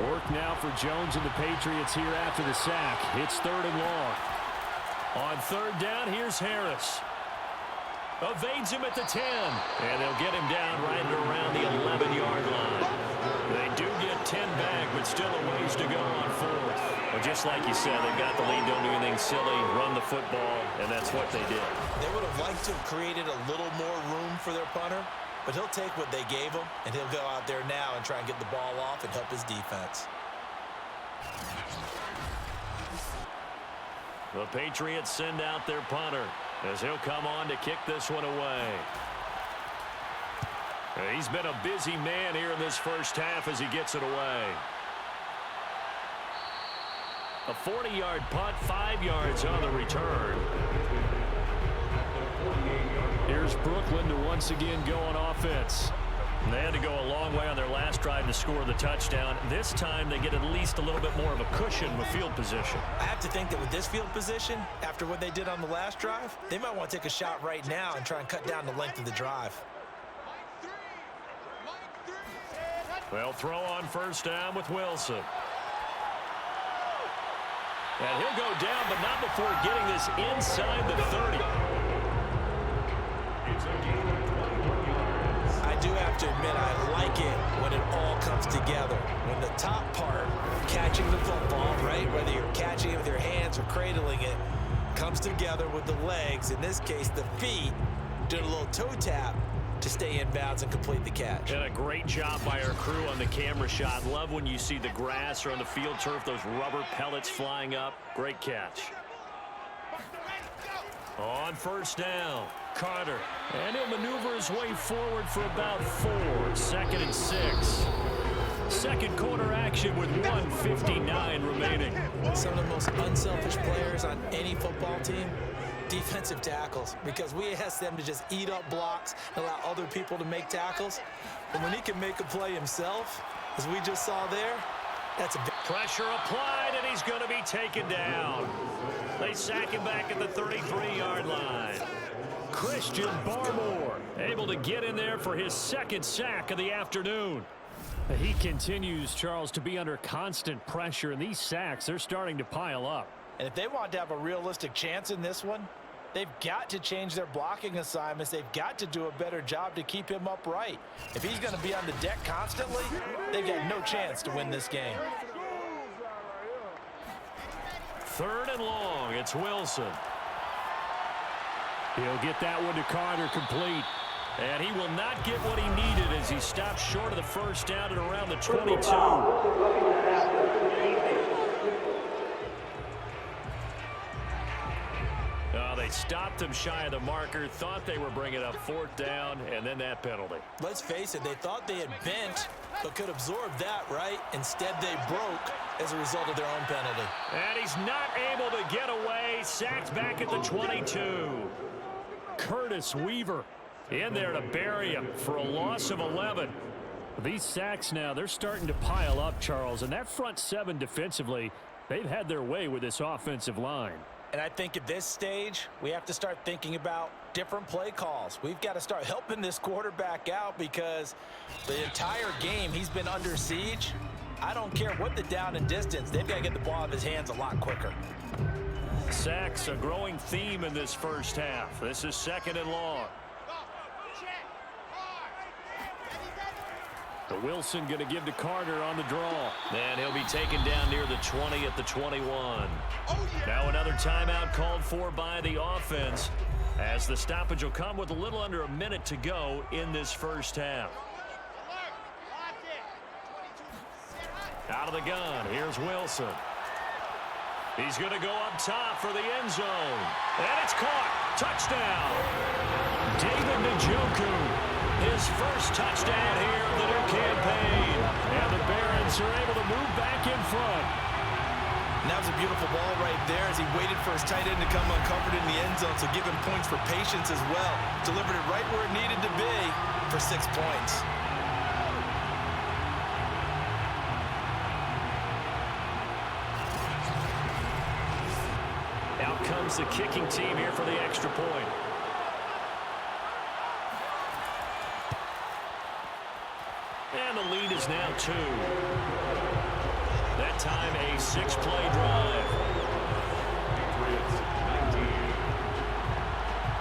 S5: Work now for Jones and the Patriots here after the sack. It's 3rd and long.
S2: On 3rd down, here's Harris. Evades him at the 10. And they'll get him down right around the 11-yard line. They do get 10 back, but still a ways to go on 4th. Well, just like you said, they've got the lead, don't do anything silly, run the football, and that's what they did.
S3: They would have liked to have created a little more room for their punter, but he'll take what they gave him, and he'll go out there now and try and get the ball off and help his defense.
S2: The Patriots send out their punter as he'll come on to kick this one away. He's been a busy man here in this first half as he gets it away. A 40-yard punt, 5 yards on the return. Here's Brooklyn to once again go on offense. They had to go a long way on their last drive to score the touchdown. This time they get at least a little bit more of a cushion with field position.
S3: I have to think that with this field position, after what they did on the last drive, they might want to take a shot right now and try and cut down the length of the drive.
S2: They'll throw on first down with Wilson. And he'll go down, but not before getting this inside the 30.
S3: I do have to admit, I like it when it all comes together. When the top part, catching the football, right, whether you're catching it with your hands or cradling it, comes together with the legs, in this case the feet, doing a little toe tap to stay in bounds and complete the catch.
S2: And a great job by our crew on the camera shot. Love when you see the grass or on the field turf, those rubber pellets flying up. Great catch. On first down, Carter. And he'll maneuver his way forward for about 4. 2nd and 6. Second quarter action with 1:59 remaining.
S3: Some of the most unselfish players on any football team, defensive tackles, because we ask them to just eat up blocks and allow other people to make tackles. And when he can make a play himself, as we just saw there, that's a big
S2: pressure applied, and he's going to be taken down. They sack him back at the 33-yard line. Christian Barmore able to get in there for his 2nd sack of the afternoon.
S5: He continues, Charles, to be under constant pressure, and these sacks, they're starting to pile up.
S3: And if they want to have a realistic chance in this one, they've got to change their blocking assignments. They've got to do a better job to keep him upright. If he's going to be on the deck constantly, they've got no chance to win this game.
S2: 3rd and long, it's Wilson.
S5: He'll get that one to Carter, complete.
S2: And he will not get what he needed as he stops short of the first down at around the 22. They stopped him shy of the marker, thought they were bringing up 4th down, and then that penalty.
S3: Let's face it, they thought they had bent, but could absorb that, right? Instead, they broke as a result of their own penalty.
S2: And he's not able to get away, sacked back at the 22.
S5: Curtis Weaver in there to bury him for a loss of 11. These sacks now, they're starting to pile up, Charles, and that front 7 defensively, they've had their way with this offensive line.
S3: And I think at this stage, we have to start thinking about different play calls. We've got to start helping this quarterback out because the entire game he's been under siege. I don't care what the down and distance, they've got to get the ball out of his hands a lot quicker.
S2: Sacks, a growing theme in this first half. This is 2nd and long.
S5: The Wilson going to give to Carter on the draw.
S2: And he'll be taken down near the 20 at the 21. Now another timeout called for by the offense as the stoppage will come with a little under a minute to go in this first half. Out of the gun, here's Wilson. He's going to go up top for the end zone. And it's caught. Touchdown. David Njoku. His first touchdown here of the new campaign. And the Barons are able to move back in front.
S3: And that was a beautiful ball right there as he waited for his tight end to come uncovered in the end zone, so give him points for patience as well. Delivered it right where it needed to be for 6 points.
S2: Out comes the kicking team here for the extra point. And the lead is now 2. That time a 6-play drive.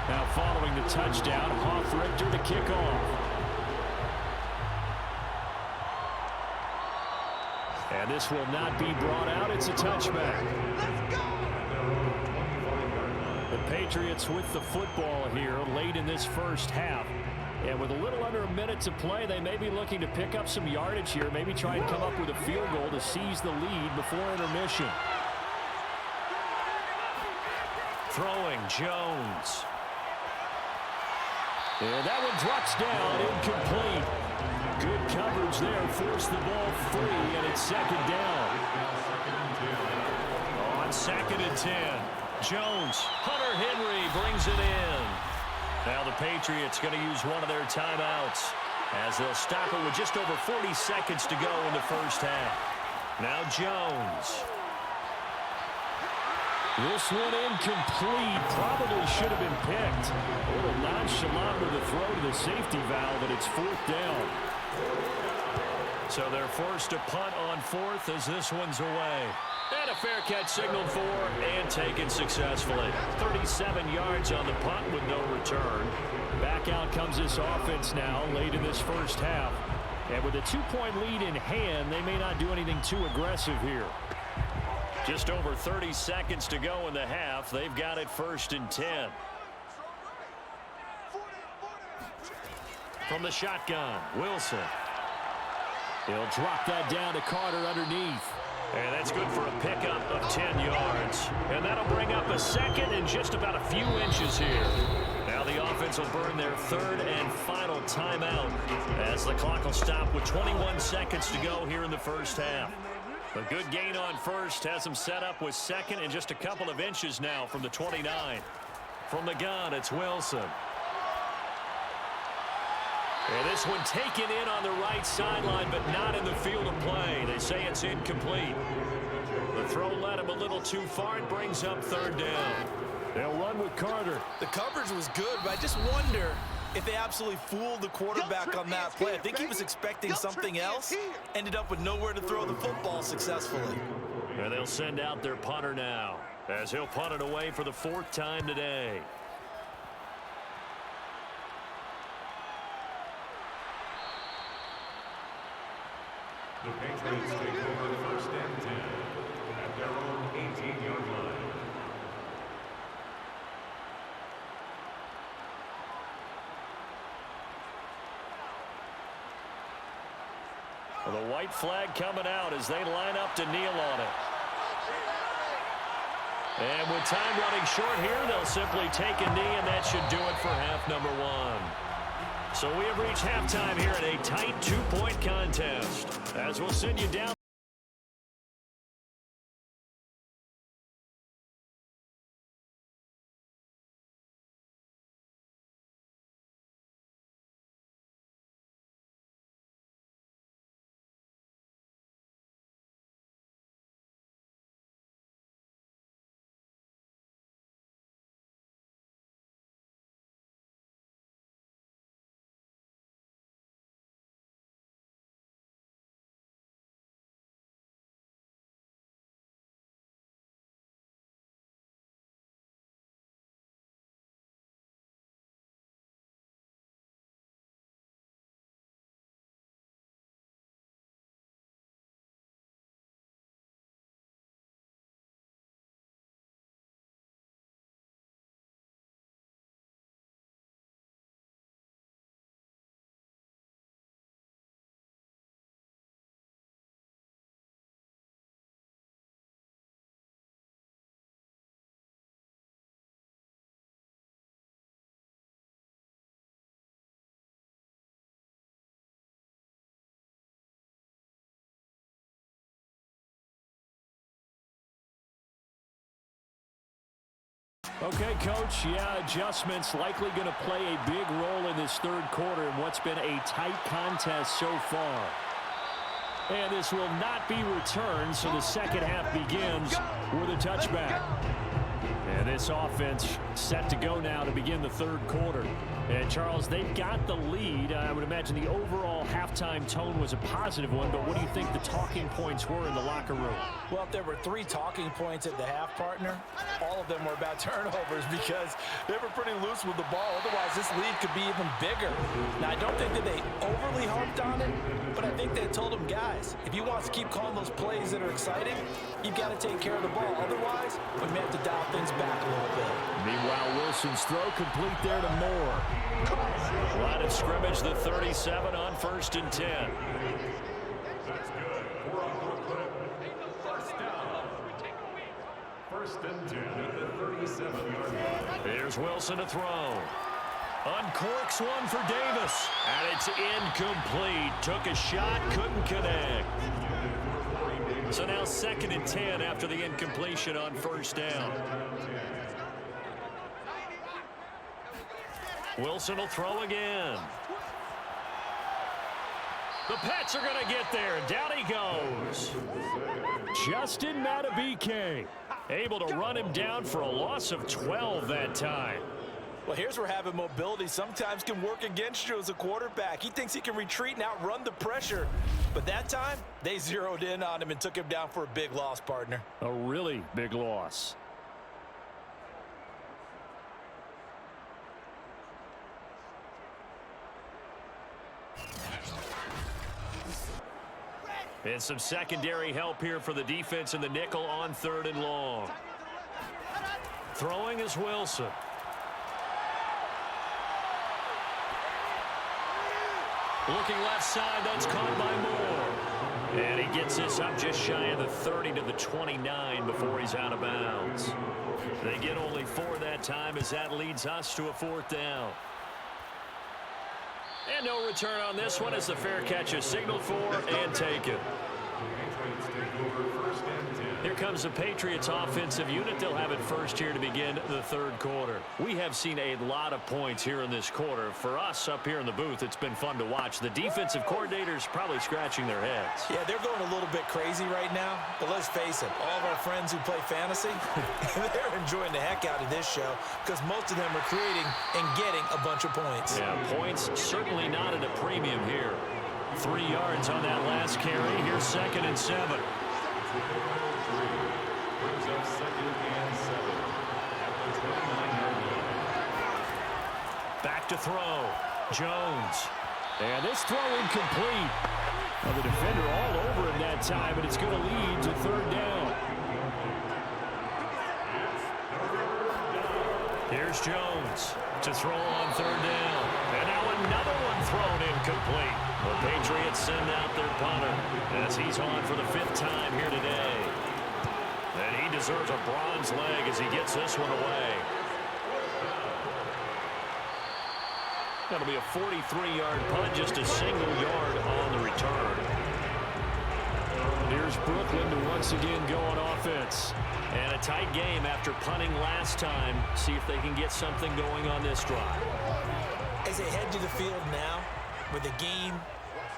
S5: Now following the touchdown, Hoff-Richter to kick off. And this will not be brought out. It's a touchback. The Patriots with the football here late in this first half. And with a little under a minute to play, they may be looking to pick up some yardage here, maybe try and come up with a field goal to seize the lead before intermission.
S2: Throwing Jones.
S5: And that one drops down, incomplete. Good coverage there, forced the ball free, and it's second down. On 2nd and 10, Jones, Hunter Henry brings it in. Now the Patriots going to use one of their timeouts as they'll stop it with just over 40 seconds to go in the first half. Now Jones. This one incomplete. Probably should have been picked. A little nonchalant with a throw to the safety valve, but it's 4th down. So they're forced to punt on 4th as this one's away. And a fair catch signaled for and taken successfully. 37 yards on the punt with no return. Back out comes this offense now late in this first half. And with a 2-point lead in hand, they may not do anything too aggressive here. Just over 30 seconds to go in the half. They've got it 1st and 10. From the shotgun, Wilson. He'll drop that down to Carter underneath. And that's good for a pickup of 10 yards. And that'll bring up a second and just about a few inches here. Now the offense will burn their 3rd and final timeout as the clock will stop with 21 seconds to go here in the first half. A good gain on 1st has them set up with 2nd and just a couple of inches now from the 29. From the gun, it's Wilson. And this one taken in on the right sideline, but not in the field of play. They say it's incomplete. The throw led him a little too far. It brings up 3rd down. They'll run with Carter.
S3: The coverage was good, but I just wonder if they absolutely fooled the quarterback on that play. I think he was expecting something else. Ended up with nowhere to throw the football successfully.
S5: And they'll send out their punter now as he'll punt it away for the 4th time today.
S4: The Patriots take over 1st and 10 at their own 18-yard line.
S5: The white flag coming out as they line up to kneel on it. And with time running short here, they'll simply take a knee, and that should do it for half number 1. So we have reached halftime here in a tight 2-point contest. As we'll send you down. Okay, Coach, yeah, adjustments likely going to play a big role in this 3rd quarter in what's been a tight contest so far. And this will not be returned, so the second half begins with a touchback. And this offense set to go now to begin the 3rd quarter. And, Charles, they've got the lead. I would imagine the overall halftime tone was a positive one, but what do you think the talking points were in the locker room?
S3: Well, if there were 3 talking points at the half, partner, all of them were about turnovers because they were pretty loose with the ball. Otherwise, this lead could be even bigger. Now, I don't think that they overly harped on it, but I think they told them, guys, if you want to keep calling those plays that are exciting, you've got to take care of the ball. Otherwise, we may have to dial things back a little bit.
S5: Meanwhile, Wilson's throw complete there to Moore. Line of scrimmage, the 37 on 1st and 10.
S4: That's good. 4 on Brooklyn. 1st down. 1st and 10 at the 37-yard line.
S5: Here's Wilson to throw.
S2: Uncorks one for Davis. And it's incomplete. Took a shot, couldn't connect. So now 2nd and 10 after the incompletion on 1st down. Wilson will throw again. The Pats are going to get there. Down he goes.
S5: Justin Madubuike able to run him down for a loss of 12 that time.
S3: Well, here's where having mobility sometimes can work against you as a quarterback. He thinks he can retreat and outrun the pressure. But that time, they zeroed in on him and took him down for a big loss, partner.
S5: A really big loss.
S2: And some secondary help here for the defense in the nickel on 3rd and long. Throwing is Wilson. Looking left side, that's caught by Moore. And he gets this up just shy of the 30 to the 29 before he's out of bounds. They get only 4 that time as that leads us to a 4th down. And no return on this one as the fair catch is signaled for and taken. Here comes the Patriots offensive unit. They'll have it first here to begin the 3rd quarter. We have seen a lot of points here in this quarter. For us up here in the booth, it's been fun to watch. The defensive coordinators probably scratching their heads.
S3: Yeah, they're going a little bit crazy right now. But let's face it, all of our friends who play fantasy, they're enjoying the heck out of this show because most of them are creating and getting a bunch of points.
S2: Yeah, points certainly not at a premium here. 3 yards on that last carry. Here's 2nd and 7. Back to throw. Jones.
S5: And this throw incomplete. Well, the defender all over him that time, but it's going to lead to 3rd down.
S2: Here's Jones to throw on 3rd down. And now another one thrown incomplete. The Patriots send out their punter as he's on for the 5th time here today. And he deserves a bronze leg as he gets this one away. That'll be a 43-yard punt, just a single yard on the return.
S5: Here's Brooklyn to once again go on offense.
S2: And a tight game after punting last time. See if they can get something going on this drive.
S3: As they head to the field now, with the game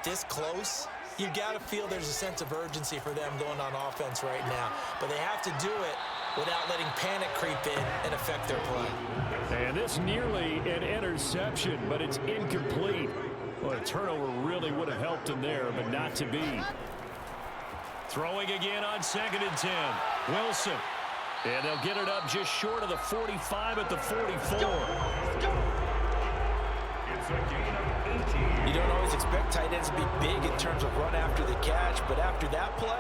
S3: this close, you've got to feel there's a sense of urgency for them going on offense right now. But they have to do it without letting panic creep in and affect their play.
S5: And this nearly an interception, but it's incomplete. Well, a turnover really would have helped him there, but not to be.
S2: Throwing again on 2nd and 10. Wilson. And they'll get it up just short of the 45 at the 44.
S3: You don't always expect tight ends to be big in terms of run after the catch, but after that play,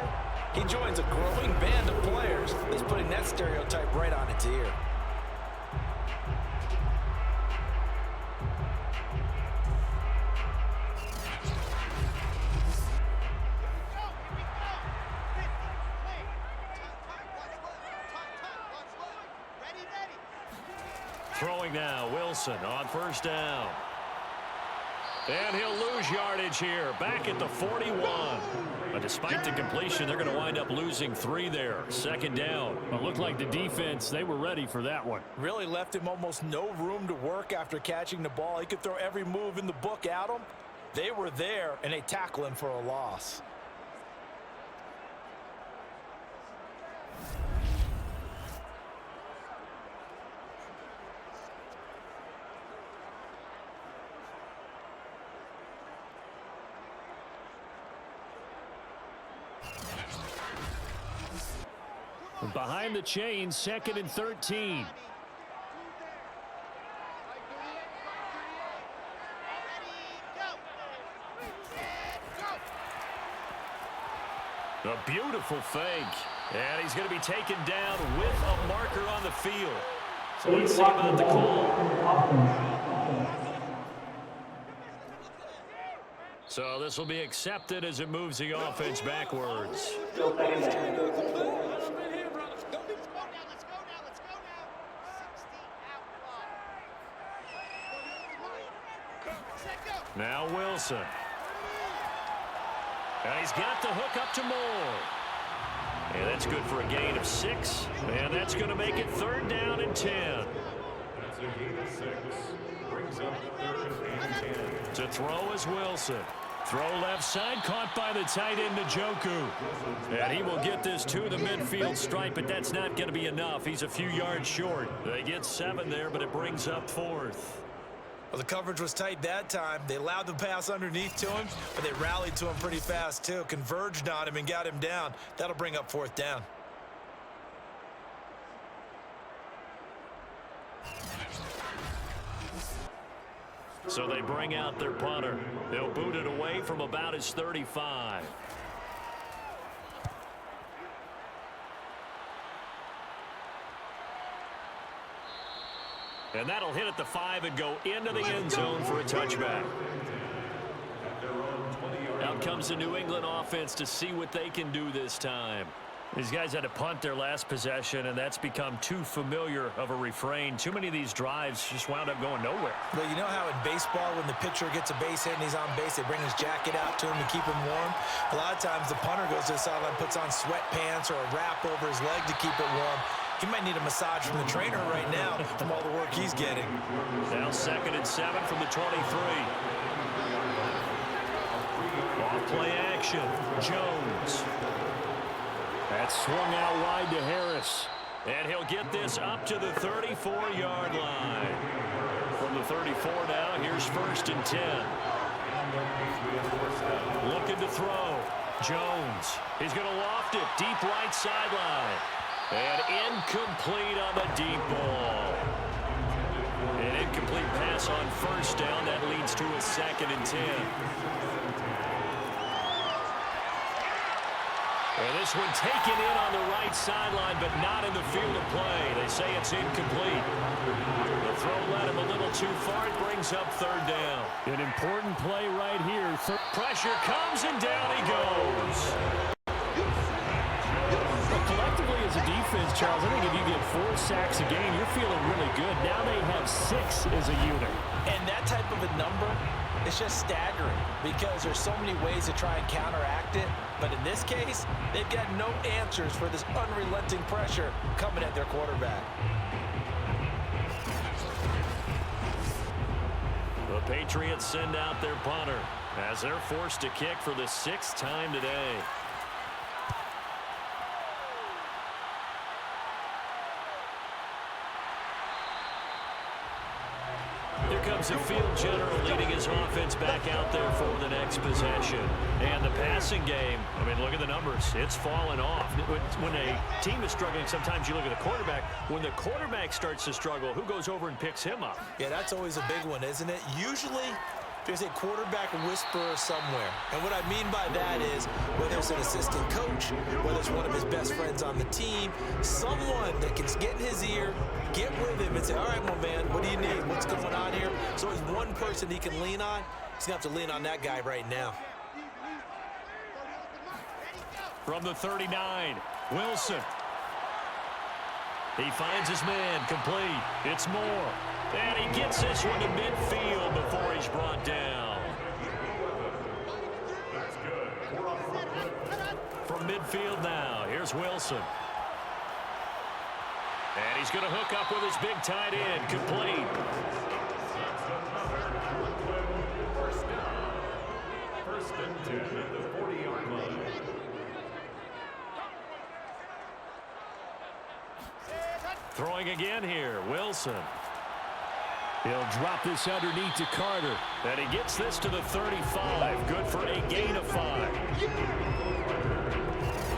S3: he joins a growing band of players that's putting that stereotype right on its ear.
S2: Throwing now, Wilson on 1st down. And he'll lose yardage here, back at the 41. But despite the completion, they're going to wind up losing 3 there. 2nd down.
S5: It looked like the defense, they were ready for that one.
S3: Really left him almost no room to work after catching the ball. He could throw every move in the book at him. They were there, and they tackle him for a loss.
S5: Behind the chains, 2nd and 13.
S2: A beautiful fake. And he's going to be taken down with a marker on the field. So let's see about the call. So this will be accepted as it moves the offense backwards. Now Wilson. And he's got the hook up to Moore. And that's good for a gain of 6. And that's going to make it 3rd down and 10.
S4: That's a gain of 6. Brings up 3rd and 10.
S2: To throw is Wilson. Throw left side, caught by the tight end, Njoku. And he will get this to the midfield stripe, but that's not going to be enough. He's a few yards short. They get 7 there, but it brings up 4th.
S3: Well, the coverage was tight that time. They allowed the pass underneath to him, but they rallied to him pretty fast, too. Converged on him and got him down. That'll bring up 4th down.
S2: So they bring out their punter. They'll boot it away from about his 35. And that'll hit at the 5 and go into the end zone for a touchback. Out comes the New England offense to see what they can do this time. These guys had to punt their last possession, and that's become too familiar of a refrain. Too many of these drives just wound up going nowhere.
S3: Well, you know how in baseball, when the pitcher gets a base hit and he's on base, they bring his jacket out to him to keep him warm? A lot of times the punter goes to the sideline, puts on sweatpants or a wrap over his leg to keep it warm. He might need a massage from the trainer right now from all the work he's getting.
S2: Now 2nd and 7 from the 23. Off play action. Jones. That's swung out wide to Harris. And he'll get this up to the 34-yard line. From the 34 now, here's 1st and 10. Looking to throw. Jones. He's going to loft it. Deep right sideline. And incomplete on the deep ball. An incomplete pass on 1st down. That leads to a 2nd and 10. And this one taken in on the right sideline, but not in the field of play. They say it's incomplete. The throw led him a little too far. It brings up 3rd down.
S5: An important play right here.
S2: Pressure comes, and down he goes.
S5: Well, collectively as a defense, Charles, I think if you get 4 sacks a game, you're feeling really good. Now they have 6 as a unit.
S3: And that type of a number, it's just staggering because there's so many ways to try and counteract it. But in this case, they've got no answers for this unrelenting pressure coming at their quarterback.
S2: The Patriots send out their punter as they're forced to kick for the 6th time today. Here comes the field general leading his offense back out there for the next possession. And the passing game, I mean, look at the numbers. It's fallen off. When a team is struggling, sometimes you look at the quarterback. When the quarterback starts to struggle, who goes over and picks him up?
S3: Yeah, that's always a big one, isn't it? Usually, there's a quarterback whisperer somewhere. And what I mean by that is, whether it's an assistant coach, whether it's one of his best friends on the team, someone that can get in his ear, get with him and say, all right, my man, what do you need? What's going on here? So there's one person he can lean on. He's going to have to lean on that guy right now.
S2: From the 39, Wilson. He finds his man, complete. It's Moore. And he gets this one to midfield before he's brought down. From midfield now, here's Wilson. And he's going to hook up with his big tight end, complete.
S4: First and 10 at the 40-yard line.
S2: Throwing again here, Wilson.
S5: He'll drop this underneath to Carter.
S2: And he gets this to the 35. Good for a gain of 5.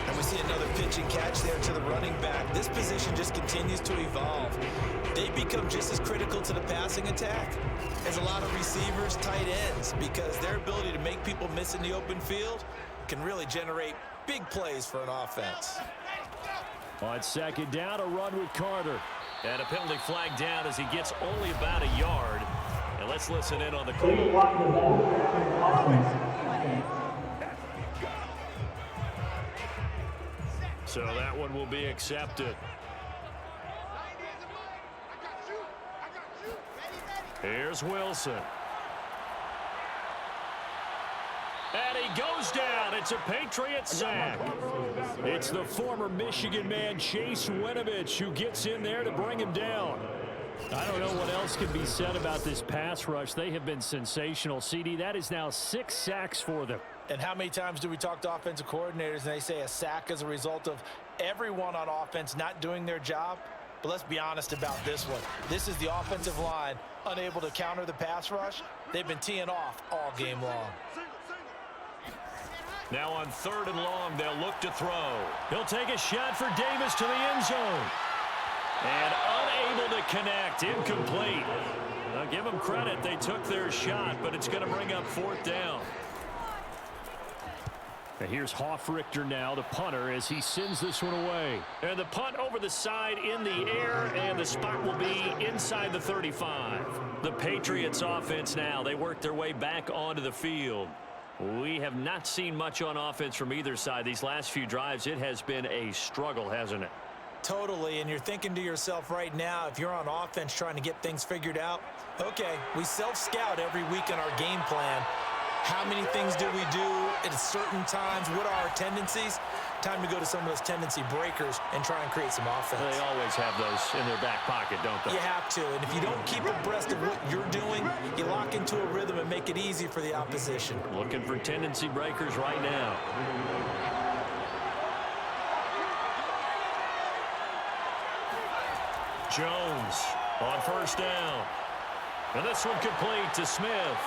S3: And we see another pitch and catch there to the running back. This position just continues to evolve. They become just as critical to the passing attack as a lot of receivers, tight ends, because their ability to make people miss in the open field can really generate big plays for an offense.
S5: On 2nd down, a run with Carter.
S2: And a penalty flag down as he gets only about a yard. And let's listen in on the call. So that one will be accepted. Here's Wilson. goes down. It's a Patriots sack. It's the former Michigan man, Chase Winovich, who gets in there to bring him down. I don't know what else can be said about this pass rush. They have been sensational, CD. That is now 6 sacks for them.
S3: And how many times do we talk to offensive coordinators and they say a sack is a result of everyone on offense not doing their job? But let's be honest about this one. This is the offensive line unable to counter the pass rush. They've been teeing off all game long.
S2: Now on 3rd and long, they'll look to throw. He'll take a shot for Davis to the end zone. And unable to connect, incomplete. Now give them credit, they took their shot, but it's going to bring up 4th down.
S5: And here's Hoffrichter now, the punter, as he sends this one away.
S2: And the punt over the side in the air, and the spot will be inside the 35. The Patriots offense now, they work their way back onto the field. We have not seen much on offense from either side. These last few drives, it has been a struggle, hasn't it?
S3: Totally, and you're thinking to yourself right now, if you're on offense trying to get things figured out, okay, we self-scout every week in our game plan. How many things do we do at certain times? What are our tendencies? Time to go to some of those tendency breakers and try and create some offense.
S2: They always have those in their back pocket, don't they?
S3: You have to, and if you don't keep abreast of what you're doing, you lock into a rhythm and make it easy for the opposition.
S2: Looking for tendency breakers right now. Jones on 1st down. And this one complete to Smith.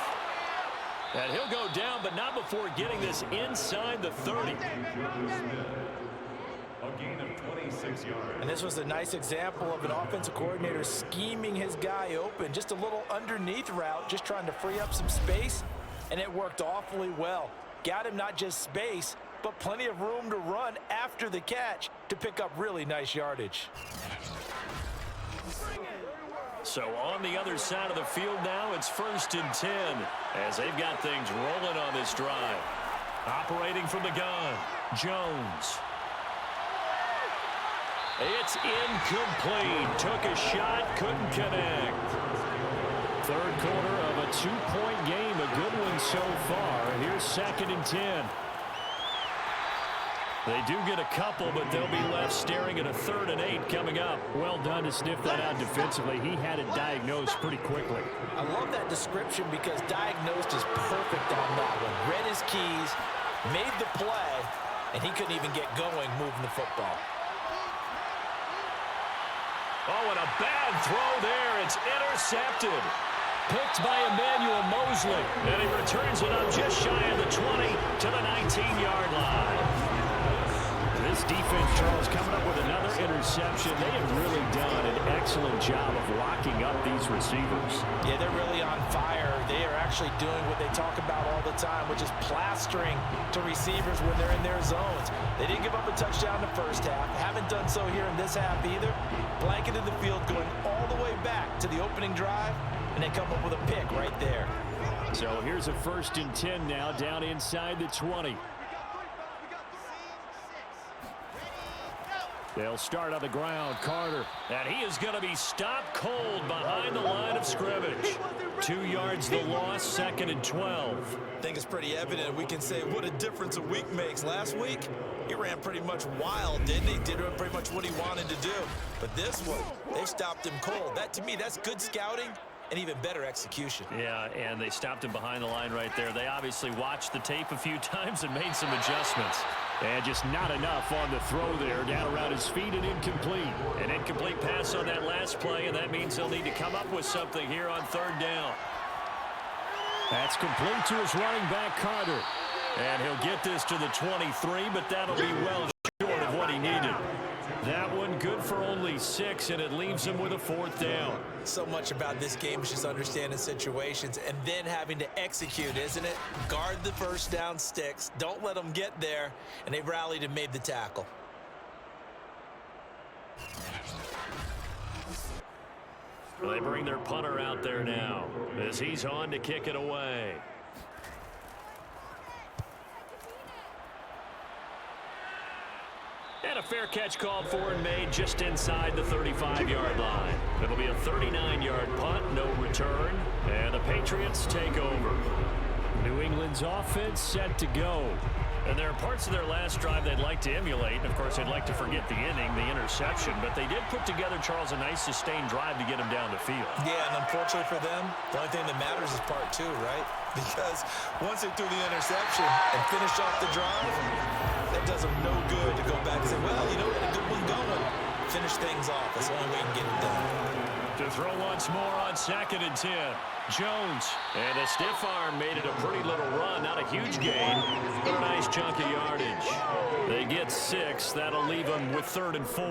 S2: And he'll go down, but not before getting this inside the 30.
S4: A gain of 26 yards.
S3: And this was a nice example of an offensive coordinator scheming his guy open. Just a little underneath route, just trying to free up some space, and it worked awfully well. Got him not just space, but plenty of room to run after the catch to pick up really nice yardage.
S2: So on the other side of the field now, it's 1st and 10 as they've got things rolling on this drive. Operating from the gun, Jones. It's incomplete. Took a shot, couldn't connect.
S5: 3rd quarter of a 2-point game, a good one so far. Here's 2nd and 10.
S2: They do get a couple, but they'll be left staring at a 3rd and 8 coming up.
S5: Well done to sniff that out defensively. He had it diagnosed pretty quickly.
S3: I love that description because diagnosed is perfect on that one. Read his keys, made the play, and he couldn't even get going moving the football.
S2: Oh, and a bad throw there. It's intercepted. Picked by Emmanuel Mosley. And he returns it up just shy of the 20 to the 19-yard line.
S5: This defense, Charles, coming up with another interception. They have really done an excellent job of locking up these receivers.
S3: Yeah, they're really on fire. They are actually doing what they talk about all the time, which is plastering to receivers when they're in their zones. They didn't give up a touchdown in the first half. Haven't done so here in this half either. Blanketed the field going all the way back to the opening drive, and they come up with a pick right there.
S5: So here's a 1st and 10 now down inside the 20. They'll start on the ground. Carter.
S2: And he is going to be stopped cold behind the line of scrimmage. 2 yards the loss, 2nd and 12.
S3: I think it's pretty evident. We can say what a difference a week makes. Last week, he ran pretty much wild, didn't he? Did pretty much what he wanted to do. But this one, they stopped him cold. That, to me, that's good scouting and even better execution.
S2: Yeah, and they stopped him behind the line right there. They obviously watched the tape a few times and made some adjustments.
S5: And just not enough on the throw there. Down around his feet and incomplete.
S2: An incomplete pass on that last play, and that means they'll need to come up with something here on 3rd down.
S5: That's complete to his running back, Carter.
S2: And he'll get this to the 23, but that'll be well short of what he needed. That one good for only 6, and it leaves him with a 4th down.
S3: So much about this game is just understanding situations and then having to execute, isn't it? Guard the 1st down sticks. Don't let them get there. And they rallied and made the tackle.
S2: They bring their punter out there now as he's on to kick it away. And a fair catch called for and made just inside the 35-yard line. It'll be a 39-yard punt, no return, and the Patriots take over.
S5: New England's offense set to go.
S2: And there are parts of their last drive they'd like to emulate. And, of course, they'd like to forget the inning, the interception. But they did put together, Charles, a nice sustained drive to get him down the field.
S3: Yeah, and unfortunately for them, the only thing that matters is part two, right? Because once they threw the interception and finished off the drive, that does them no good to go back and say, well, you know, we had a good one going. Finish things off. That's the only way you can get it done.
S2: To throw once more on 2nd and 10. Jones. And a stiff arm made it a pretty little run. Not a huge gain, but a nice chunk of yardage. They get 6. That'll leave them with 3rd and 4.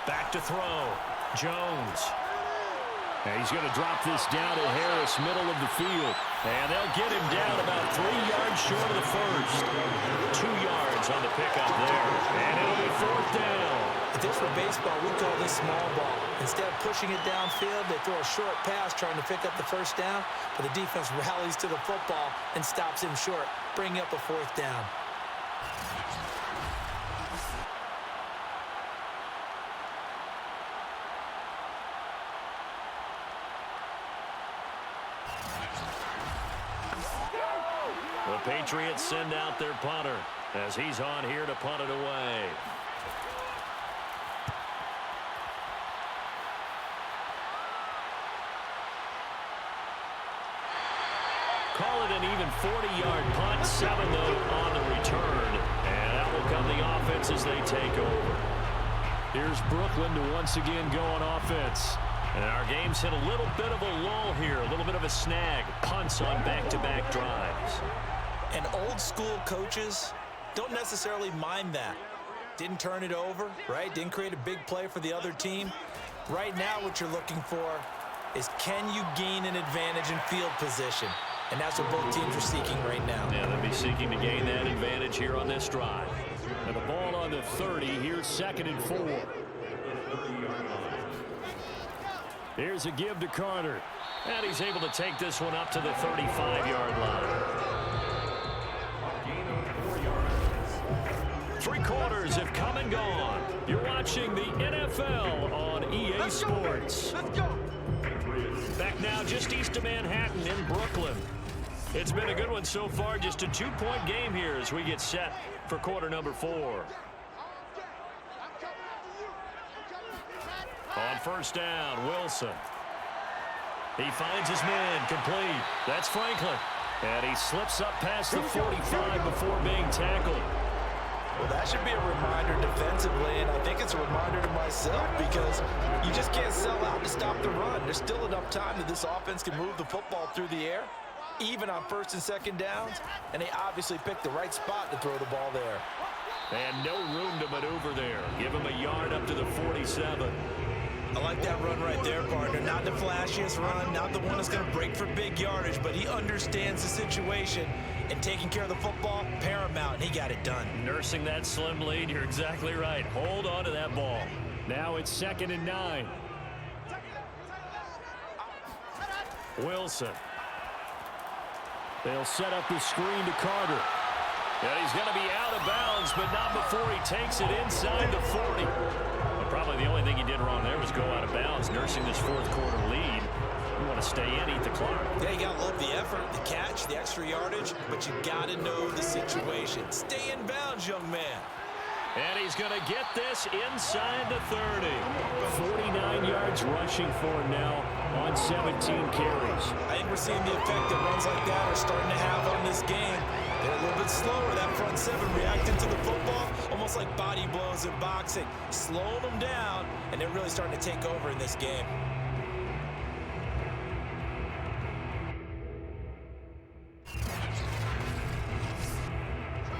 S2: Back to throw. Jones.
S5: And he's going to drop this down to Harris, middle of the field. And they'll get him down about 3 yards short of the first.
S2: 2 yards on the pickup there. And it'll be 4th down.
S3: If this were baseball, we'd call this small ball. Instead of pushing it downfield, they throw a short pass trying to pick up the first down, but the defense rallies to the football and stops him short, bringing up a 4th down.
S2: The Patriots send out their punter as he's on here to punt it away. Call it an even 40-yard punt, 7 though on the return. And out will come the offense as they take over.
S5: Here's Brooklyn to once again go on offense.
S2: And our game's hit a little bit of a lull here, a little bit of a snag. Punts on back-to-back drives.
S3: And old-school coaches don't necessarily mind that. Didn't turn it over, right? Didn't create a big play for the other team. Right now what you're looking for is, can you gain an advantage in field position? And that's what both teams are seeking right now.
S2: Yeah, they'll be seeking to gain that advantage here on this drive.
S5: And the ball on the 30. Here's 2nd and 4. Here's a give to Carter.
S2: And he's able to take this one up to the 35-yard line. 3 quarters have come and gone. You're watching the NFL on EA Sports.
S6: Let's go.
S2: Back now just east of Manhattan in Brooklyn. It's been a good one so far. Just a 2-point game here as we get set for quarter number 4. On 1st down, Wilson. He finds his man, complete. That's Franklin. And he slips up past the 45 before being tackled.
S3: Well, that should be a reminder defensively, and I think it's a reminder to myself because you just can't sell out to stop the run. There's still enough time that this offense can move the football through the air, even on 1st and 2nd downs, and they obviously picked the right spot to throw the ball there.
S2: And no room to maneuver there. Give him a yard up to the 47.
S3: I like that run right there, partner. Not the flashiest run, not the one that's going to break for big yardage, but he understands the situation, and taking care of the football, paramount, and he got it done.
S2: Nursing that slim lead, you're exactly right. Hold on to that ball.
S5: Now it's 2nd and 9.
S2: Wilson.
S5: They'll set up the screen to Carter.
S2: And he's going to be out of bounds, but not before he takes it inside the 40. But probably the only thing he did wrong there was go out of bounds, nursing this 4th quarter lead. You want to stay in, eat the clock.
S3: Yeah, you got to love the effort, the catch, the extra yardage, but you got to know the situation. Stay in bounds, young man.
S2: And he's going to get this inside the 30.
S5: 49 yards rushing for him now on 17 carries.
S3: I think we're seeing the effect that runs like that are starting to have on this game. They're a little bit slower, that front 7 reacting to the football, almost like body blows in boxing, slowing them down, and they're really starting to take over in this game.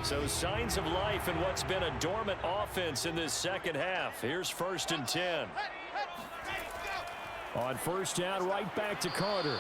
S2: So signs of life in what's been a dormant offense in this 2nd half. Here's 1st and 10.
S5: On 1st down, right back to Carter.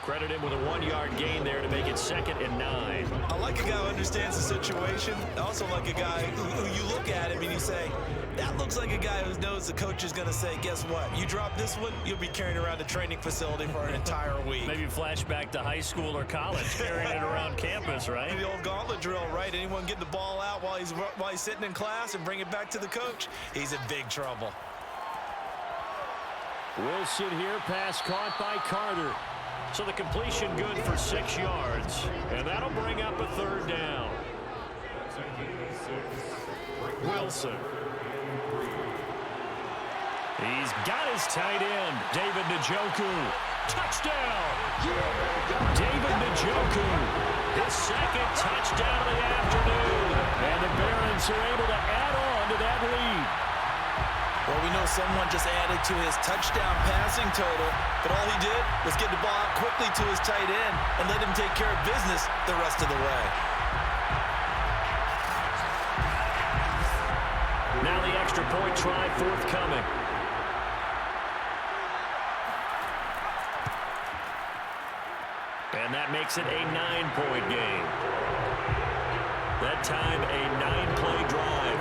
S2: Credit him with a 1-yard gain there to make it 2nd and 9.
S3: I like a guy who understands the situation. I also like a guy who you look at him and you say, that looks like a guy who knows the coach is going to say, guess what? You drop this one, you'll be carrying around the training facility for an entire week.
S5: Maybe flashback to high school or college, carrying it around campus, right?
S3: The old gauntlet drill, right? Anyone get the ball out while he's sitting in class and bring it back to the coach, he's in big trouble.
S5: Wilson here, pass caught by Carter.
S2: So the completion good for 6 yards. And that'll bring up a 3rd down. Wilson. He's got his tight end, David Njoku. Touchdown! David Njoku, his 2nd touchdown of the afternoon.
S5: And the Barons are able to add on to that lead.
S3: Well, we know someone just added to his touchdown passing total, but all he did was get the ball out quickly to his tight end and let him take care of business the rest of the way.
S2: Now the extra point try forthcoming. And that makes it a 9-point game. That time a 9-play drive.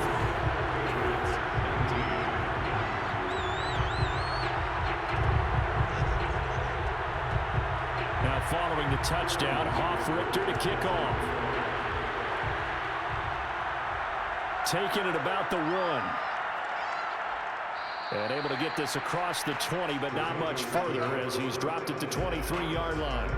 S5: Now following the touchdown, Hoff-Richter to kick off. Taking it about the 1. And able to get this across the 20, but not much further as he's dropped it to 23-yard line.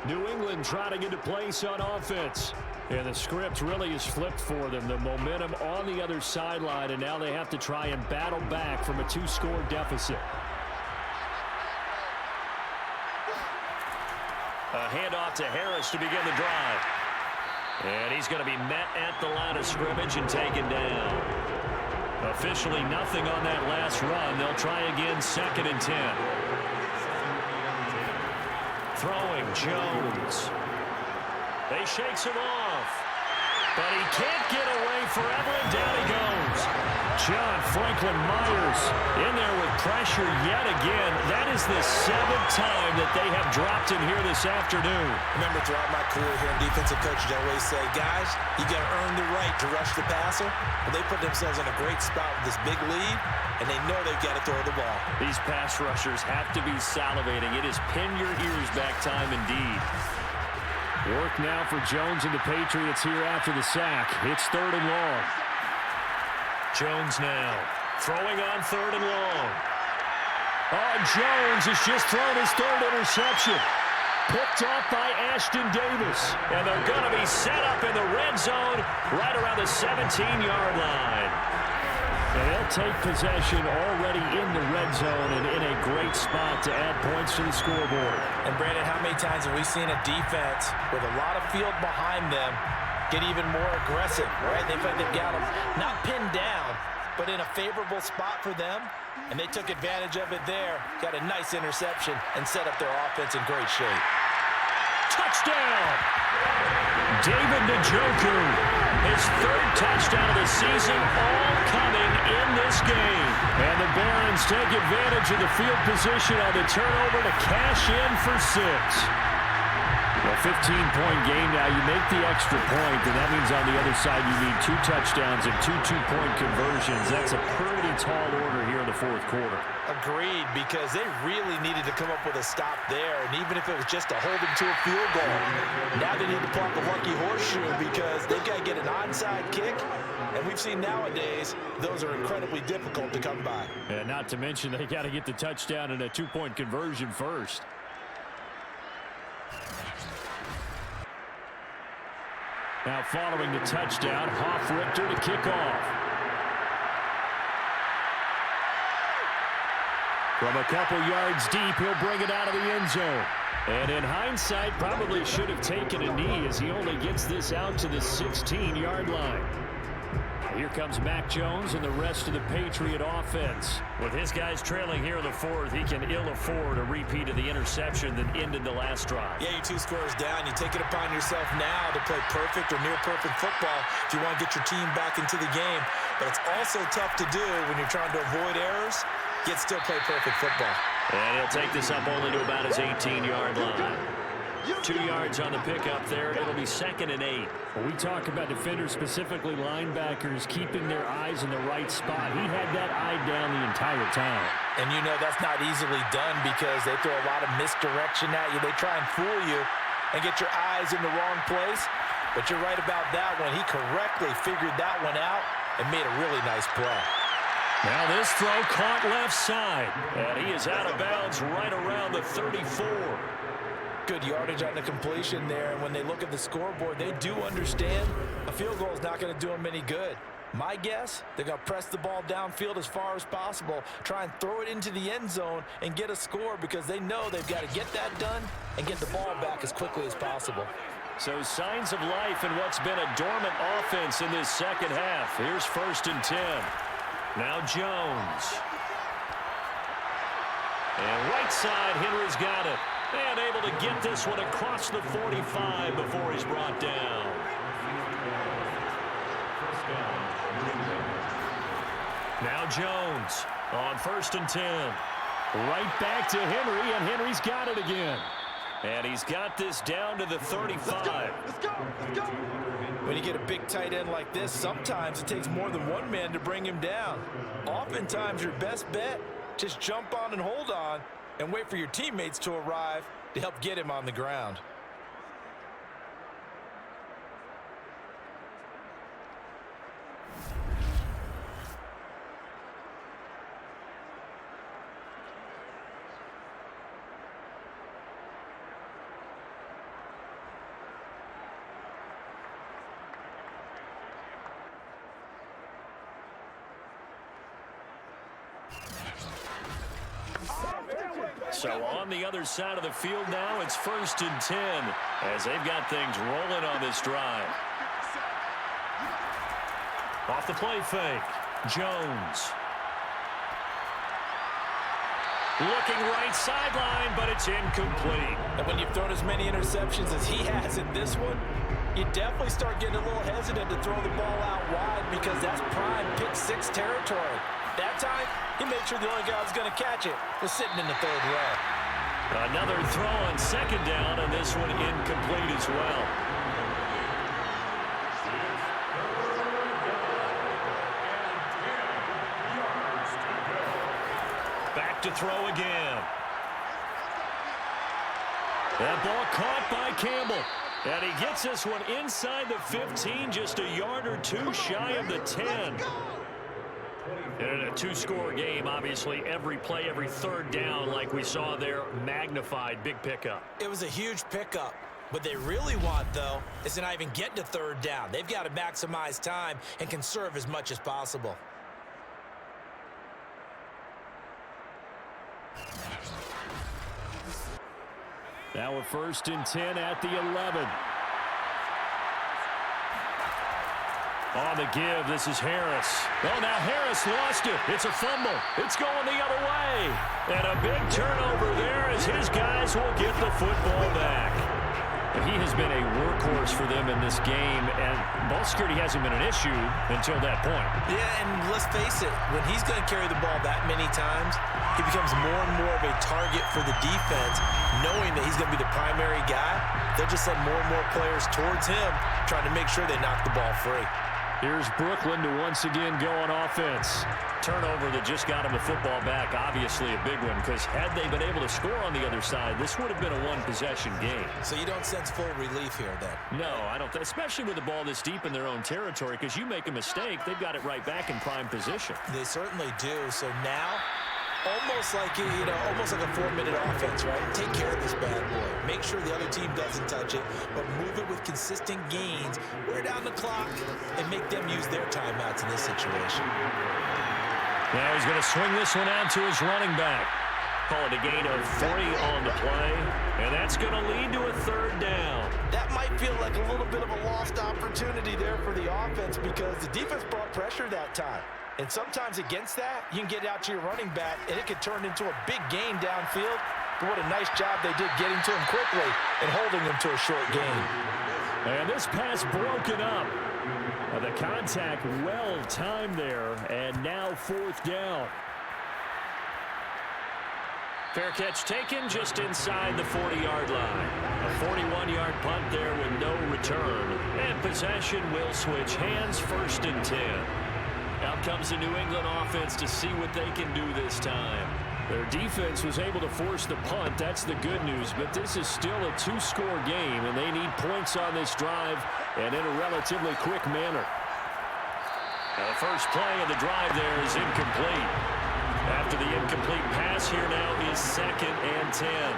S5: New England trying to get a place on offense. And the script really is flipped for them. The momentum on the other sideline, and now they have to try and battle back from a 2-score deficit.
S2: A handoff to Harris to begin the drive. And he's going to be met at the line of scrimmage and taken down. Officially nothing on that last run. They'll try again 2nd and 10. Throwing Jones. They shakes him off. But he can't get away forever, and down he goes.
S5: John Franklin Myers in there with pressure yet again. That is the 7th time that they have dropped him here this afternoon.
S3: Remember, throughout my career here in defensive coaches, I always say, guys, you got to earn the right to rush the passer. But they put themselves in a great spot with this big lead, and they know they've got to throw the ball.
S2: These pass rushers have to be salivating. It is pin your ears back time indeed.
S5: Work now for Jones and the Patriots here after the sack. It's 3rd and long.
S2: Jones now throwing on 3rd and long.
S5: Oh, Jones has just thrown his 3rd interception. Picked off by Ashton Davis.
S2: And they're going to be set up in the red zone right around the 17-yard line.
S5: And they'll take possession already in the red zone and in a great spot to add points to the scoreboard.
S3: And, Brandon, how many times have we seen a defense with a lot of field behind them get even more aggressive, right? They've got them not pinned down, but in a favorable spot for them, and they took advantage of it there. Got a nice interception and set up their offense in great shape.
S2: Touchdown! David Njoku, his 3rd touchdown of the season, all coming in this game.
S5: And the Barons take advantage of the field position on the turnover to cash in for 6. A 15-point game now. You make the extra point, and that means on the other side you need 2 touchdowns and 2 two-point conversions. That's a pretty tall order here in the 4th quarter.
S3: Agreed, because they really needed to come up with a stop there, and even if it was just to hold them to a field goal, now they need to plop a lucky horseshoe because they've got to get an onside kick, and we've seen nowadays those are incredibly difficult to come by.
S5: And not to mention they got to get the touchdown and a 2-point conversion first. Now following the touchdown, Hoff-Richter to kick off. From a couple yards deep, he'll bring it out of the end zone. And in hindsight, probably should have taken a knee as he only gets this out to the 16-yard line. Here comes Mac Jones and the rest of the Patriot offense.
S2: With his guys trailing here in the 4th, he can ill afford a repeat of the interception that ended the last drive.
S3: Yeah, you're 2 scores down. You take it upon yourself now to play perfect or near-perfect football if you want to get your team back into the game. But it's also tough to do when you're trying to avoid errors, yet still play perfect football.
S2: And he'll take this up only to about his 18-yard line. 2 yards on the pickup there. It'll be 2nd and 8.
S5: When we talk about defenders, specifically linebackers, keeping their eyes in the right spot, he had that eye down the entire time.
S3: And you know that's not easily done because they throw a lot of misdirection at you. They try and fool you and get your eyes in the wrong place. But you're right about that one. He correctly figured that one out and made a really nice play.
S2: Now this throw caught left side. And he is out of bounds right around the 34.
S3: Good yardage on the completion there. And when they look at the scoreboard, they do understand a field goal is not going to do them any good. My guess, they're going to press the ball downfield as far as possible, try and throw it into the end zone and get a score because they know they've got to get that done and get the ball back as quickly as possible.
S2: So signs of life in what's been a dormant offense in this second half. Here's 1st and 10. Now Jones. And right side, Henry's got it. And able to get this one across the 45 before he's brought down. Now Jones on 1st and 10. Right back to Henry, and Henry's got it again. And he's got this down to the 35.
S3: Let's go. When you get a big tight end like this, sometimes it takes more than one man to bring him down. Oftentimes, your best bet, just jump on and hold on and wait for your teammates to arrive to help get him on the ground.
S2: So on the other side of the field now, it's 1st and 10 as they've got things rolling on this drive. Off the play fake, Jones. Looking right sideline, but it's incomplete.
S3: And when you've thrown as many interceptions as he has in this one, you definitely start getting a little hesitant to throw the ball out wide because that's prime pick 6 territory. That time, he made sure the only guy who was going to catch it was sitting in the 3rd row.
S2: Another throw on 2nd down, and this one incomplete as well. Back to throw again. That ball caught by Campbell. And he gets this one inside the 15, just a yard or 2 shy of the 10. And in a 2-score game, obviously, every play, every 3rd down, like we saw there, magnified, big pickup.
S3: It was a huge pickup. What they really want, though, is to not even get to 3rd down. They've got to maximize time and conserve as much as possible.
S5: Now a 1st and 10 at the 11. On the give, this is Harris. Oh, now Harris lost it. It's a fumble. It's going the other way.
S2: And a big turnover there as his guys will get the football back.
S5: He has been a workhorse for them in this game, and ball security hasn't been an issue until that point.
S3: Yeah, and let's face it, when he's going to carry the ball that many times, he becomes more and more of a target for the defense, knowing that he's going to be the primary guy. They'll just send more and more players towards him, trying to make sure they knock the ball free.
S5: Here's Brooklyn to once again go on offense.
S2: Turnover that just got him the football back, obviously a big one, because had they been able to score on the other side, this would have been a one-possession game.
S3: So you don't sense full relief here, then?
S2: No, I don't, especially with the ball this deep in their own territory, because you make a mistake, they've got it right back in prime position.
S3: They certainly do. So now, almost like a 4-minute offense, right? Take care of this bad boy. Make sure the other team doesn't touch it, but move it with consistent gains, wear down the clock, and make them use their timeouts in this situation.
S2: Now he's going to swing this one out to his running back. Call it a gain of 3 on the play, and that's going to lead to a 3rd down.
S3: That might feel like a little bit of a lost opportunity there for the offense because the defense brought pressure that time. And sometimes against that, you can get out to your running back, and it could turn into a big gain downfield. But what a nice job they did getting to him quickly and holding him to a short gain.
S5: And this pass broken up. The contact well-timed there, and now 4th down.
S2: Fair catch taken just inside the 40-yard line. A 41-yard punt there with no return. And possession will switch hands, 1st and 10. Out comes the New England offense to see what they can do this time.
S5: Their defense was able to force the punt. That's the good news. But this is still a 2-score game, and they need points on this drive and in a relatively quick manner.
S2: Now the first play of the drive there is incomplete. After the incomplete pass, here now is 2nd and 10.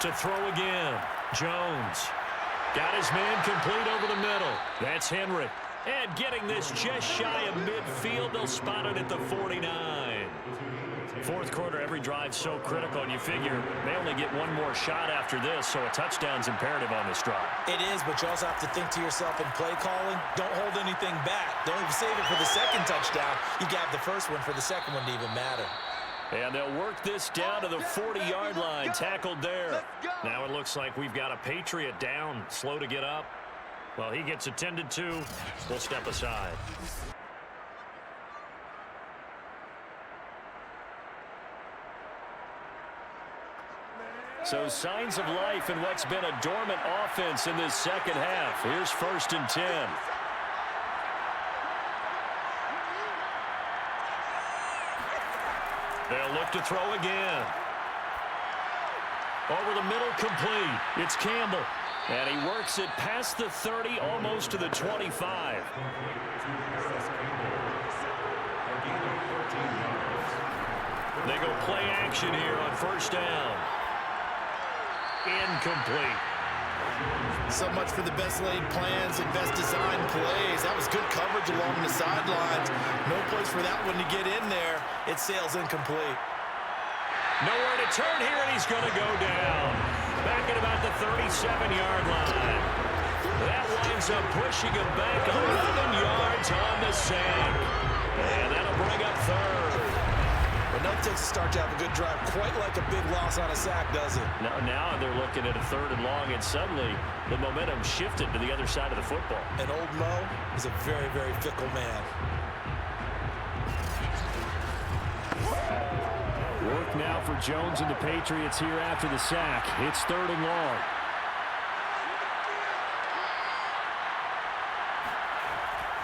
S2: To throw again, Jones. Got his man complete over the middle. That's Henry. And getting this just shy of midfield, they'll spot it at the 49. Fourth quarter, every drive so critical, and you figure they only get one more shot after this, so a touchdown's imperative on this drive.
S3: It is, but you also have to think to yourself in play calling, don't hold anything back. Don't save it for the second touchdown. You got the first one for the second one to even matter.
S2: And they'll work this down to the 40-yard line, tackled there. Now it looks like we've got a Patriot down, slow to get up. Well, he gets attended to. We'll step aside. So signs of life in what's been a dormant offense in this second half. Here's 1st and 10. They'll look to throw again. Over the middle, complete. It's Campbell. And he works it past the 30, almost to the 25. They go play action here on 1st down. Incomplete.
S3: So much for the best laid plans and best designed plays. That was good coverage along the sidelines. No place for that one to get in there. It sails incomplete.
S2: Nowhere to turn here, and he's going to go down. Back at about the 37-yard line. That winds up pushing him back 11 yards on the sack. And that'll bring up 3rd.
S3: But nothing takes a start to have a good drive quite like a big loss on a sack, does it?
S2: Now they're looking at a 3rd and long, and suddenly the momentum shifted to the other side of the football.
S3: And old Mo is a very, very fickle man.
S5: Work now for Jones and the Patriots here after the sack. It's 3rd and long.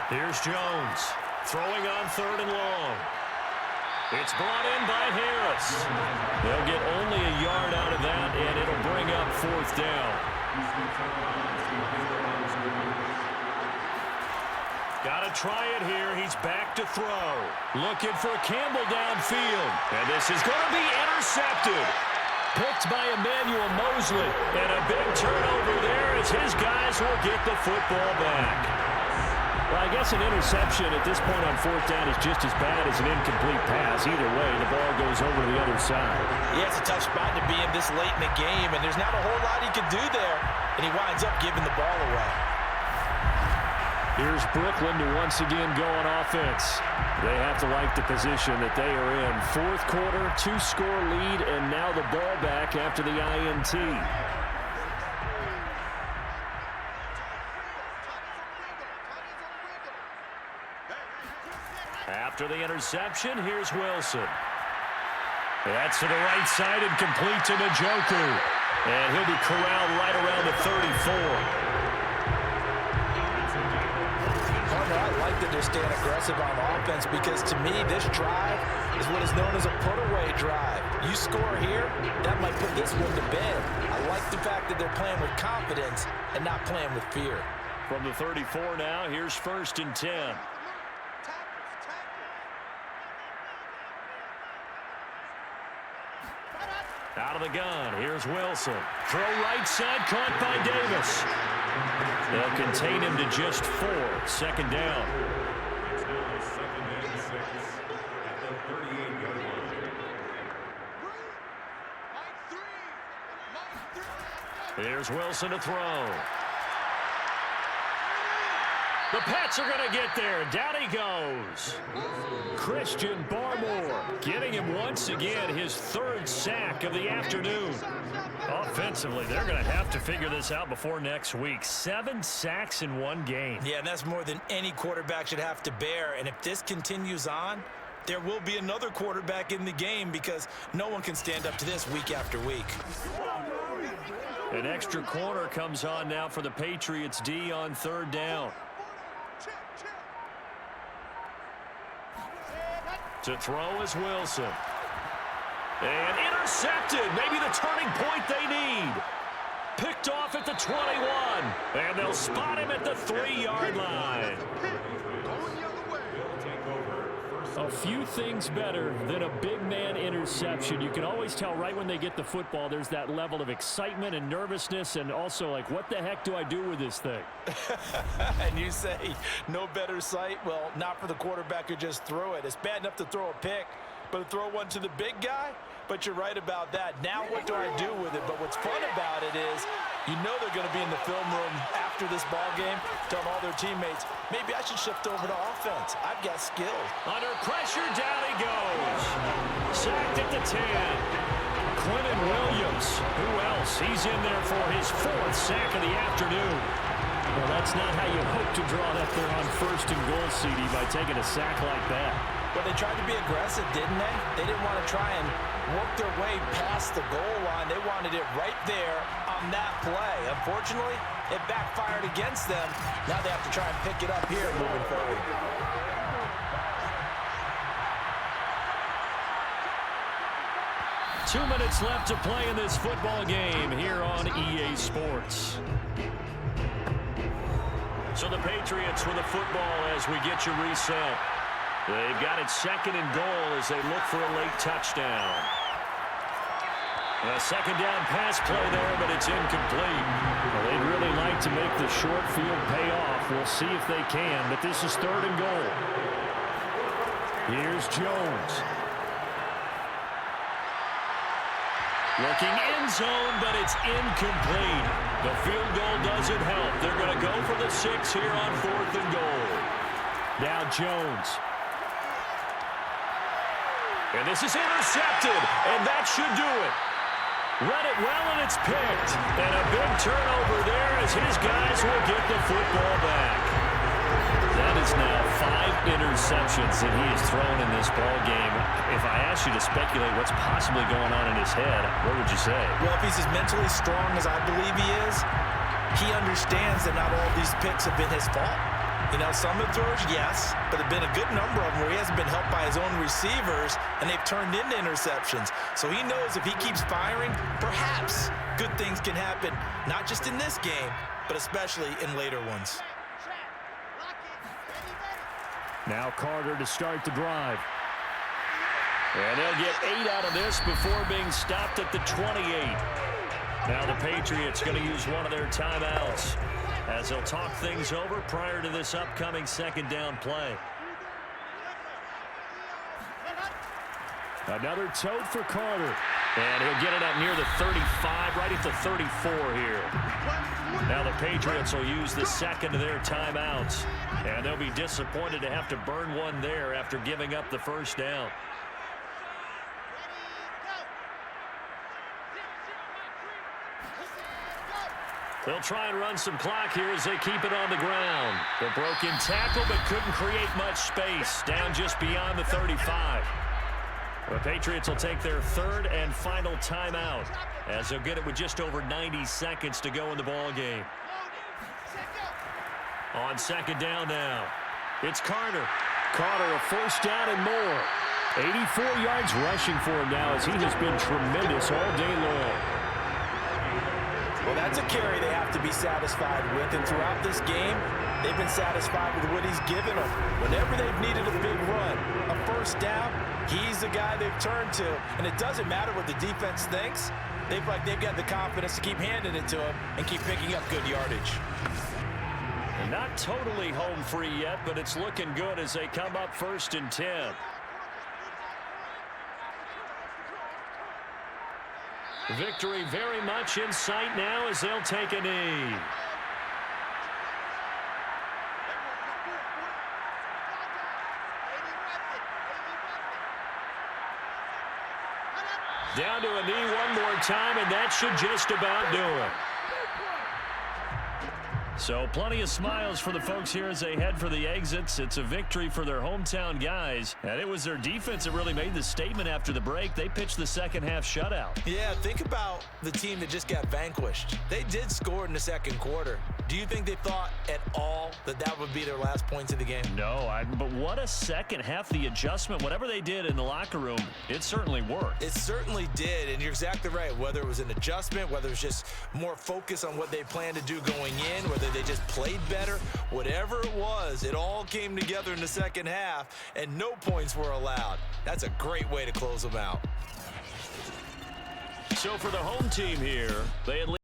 S2: Here's Jones throwing on 3rd and long. It's brought in by Harris. They'll get only a yard out of that, and it'll bring up 4th down. Got to try it here. He's back to throw. Looking for Campbell downfield. And this is going to be intercepted. Picked by Emmanuel Mosley. And a big turnover there as his guys will get the football back.
S5: Well, I guess an interception at this point on 4th down is just as bad as an incomplete pass. Either way, the ball goes over the other side.
S3: Yeah, it's a tough spot to be in this late in the game, and there's not a whole lot he can do there. And he winds up giving the ball away.
S5: Here's Brooklyn to once again go on offense. They have to like the position that they are in. 4th quarter, 2-score lead, and now the ball back after the INT.
S2: After the interception, here's Wilson. That's to the right side and complete to Njoku. And he'll be corralled right around the 34.
S3: I like that they're staying aggressive on offense because, to me, this drive is what is known as a put-away drive. You score here, that might put this one to bed. I like the fact that they're playing with confidence and not playing with fear.
S2: From the 34 now, here's 1st and 10. Out of the gun, here's Wilson. Throw right side, caught by Davis. They'll contain him to just 4. 2nd down.
S4: It's now 2nd and 6 at the 38-yard line.
S2: Here's Wilson to throw.
S5: The Pats are going to get there. Down he goes. Christian Barmore getting him once again his third sack of the afternoon. Offensively, they're going to have to figure this out before next week. 7 sacks in one game.
S3: Yeah, and that's more than any quarterback should have to bear. And if this continues on, there will be another quarterback in the game because no one can stand up to this week after week.
S5: An extra corner comes on now for the Patriots D on third down. To throw is Wilson. And intercepted. Maybe the turning point they need. Picked off at the 21. And they'll spot him at the 3-yard line. A few things better than a big man interception. You can always tell right when they get the football, there's that level of excitement and nervousness and also like, what the heck do I do with this thing?
S3: And you say no better sight? Well, not for the quarterback who just threw it. It's bad enough to throw a pick, but to throw one to the big guy? But you're right about that. Now what do I do with it? But what's fun about it is you know they're going to be in the film room after this ball game telling all their teammates, maybe I should shift over to offense. I've got skills.
S5: Under pressure, down he goes. Sacked at the 10. Quentin Williams. Who else? He's in there for his 4th sack of the afternoon. Well, that's not how you hope to draw it up there on 1st and goal, CD, by taking a sack like that.
S3: Well, they tried to be aggressive, didn't they? They didn't want to try and work their way past the goal line. They wanted it right there on that play. Unfortunately, it backfired against them. Now they have to try and pick it up here moving forward.
S5: Two minutes left to play in this football game here on EA Sports. So the Patriots with the football as we get you reset. They've got it 2nd and goal as they look for a late touchdown. A 2nd down pass play there, but it's incomplete. Well, they'd really like to make the short field pay off. We'll see if they can, but this is 3rd and goal. Here's Jones. Looking end zone, but it's incomplete. The field goal doesn't help. They're going to go for the 6 here on 4th and goal. Now Jones. And this is intercepted, and that should do it. Run it well, and it's picked. And a big turnover there as his guys will get the football back. That is now 5 interceptions that he has thrown in this ball game. If I asked you to speculate what's possibly going on in his head, what would you say?
S3: Well, if he's as mentally strong as I believe he is, he understands that not all these picks have been his fault. You know, some of the throws, yes, but there have been a good number of them where he hasn't been helped by his own receivers, and they've turned into interceptions. So he knows if he keeps firing, perhaps good things can happen, not just in this game, but especially in later ones.
S5: Now Carter to start the drive. And they'll get 8 out of this before being stopped at the 28. Now the Patriots going to use one of their timeouts as they'll talk things over prior to this upcoming 2nd down play. Another tote for Carter. And he'll get it up near the 35, right at the 34 here. Now the Patriots will use the 2nd of their timeouts. And they'll be disappointed to have to burn one there after giving up the 1st down. They'll try and run some clock here as they keep it on the ground. The broken tackle, but couldn't create much space. Down just beyond the 35. The Patriots will take their 3rd and final timeout as they'll get it with just over 90 seconds to go in the ball game. On 2nd down now, it's Carter. Carter, a 1st down and more. 84 yards rushing for him now as he has been tremendous all day long.
S3: Well, that's a carry they have to be satisfied with, and throughout this game, they've been satisfied with what he's given them. Whenever they've needed a big run, a 1st down, he's the guy they've turned to, and it doesn't matter what the defense thinks. They've got the confidence to keep handing it to him and keep picking up good yardage.
S5: Not totally home free yet, but it's looking good as they come up 1st and 10. Victory very much in sight now as they'll take a knee.
S2: Down to a knee one more time, and that should just about do it. So plenty of smiles for the folks here as they head for the exits. It's a victory for their hometown guys. And it was their defense that really made the statement after the break. They pitched the second half shutout.
S3: Yeah, think about the team that just got vanquished. They did score in the second quarter. Do you think they thought at all that that would be their last points of the game?
S2: No, but what a second half. The adjustment, whatever they did in the locker room, it certainly worked.
S3: It certainly did, and you're exactly right. Whether it was an adjustment, whether it was just more focus on what they planned to do going in, whether they just played better, whatever it was, it all came together in the second half, and no points were allowed. That's a great way to close them out.
S2: So for the home team here, they at least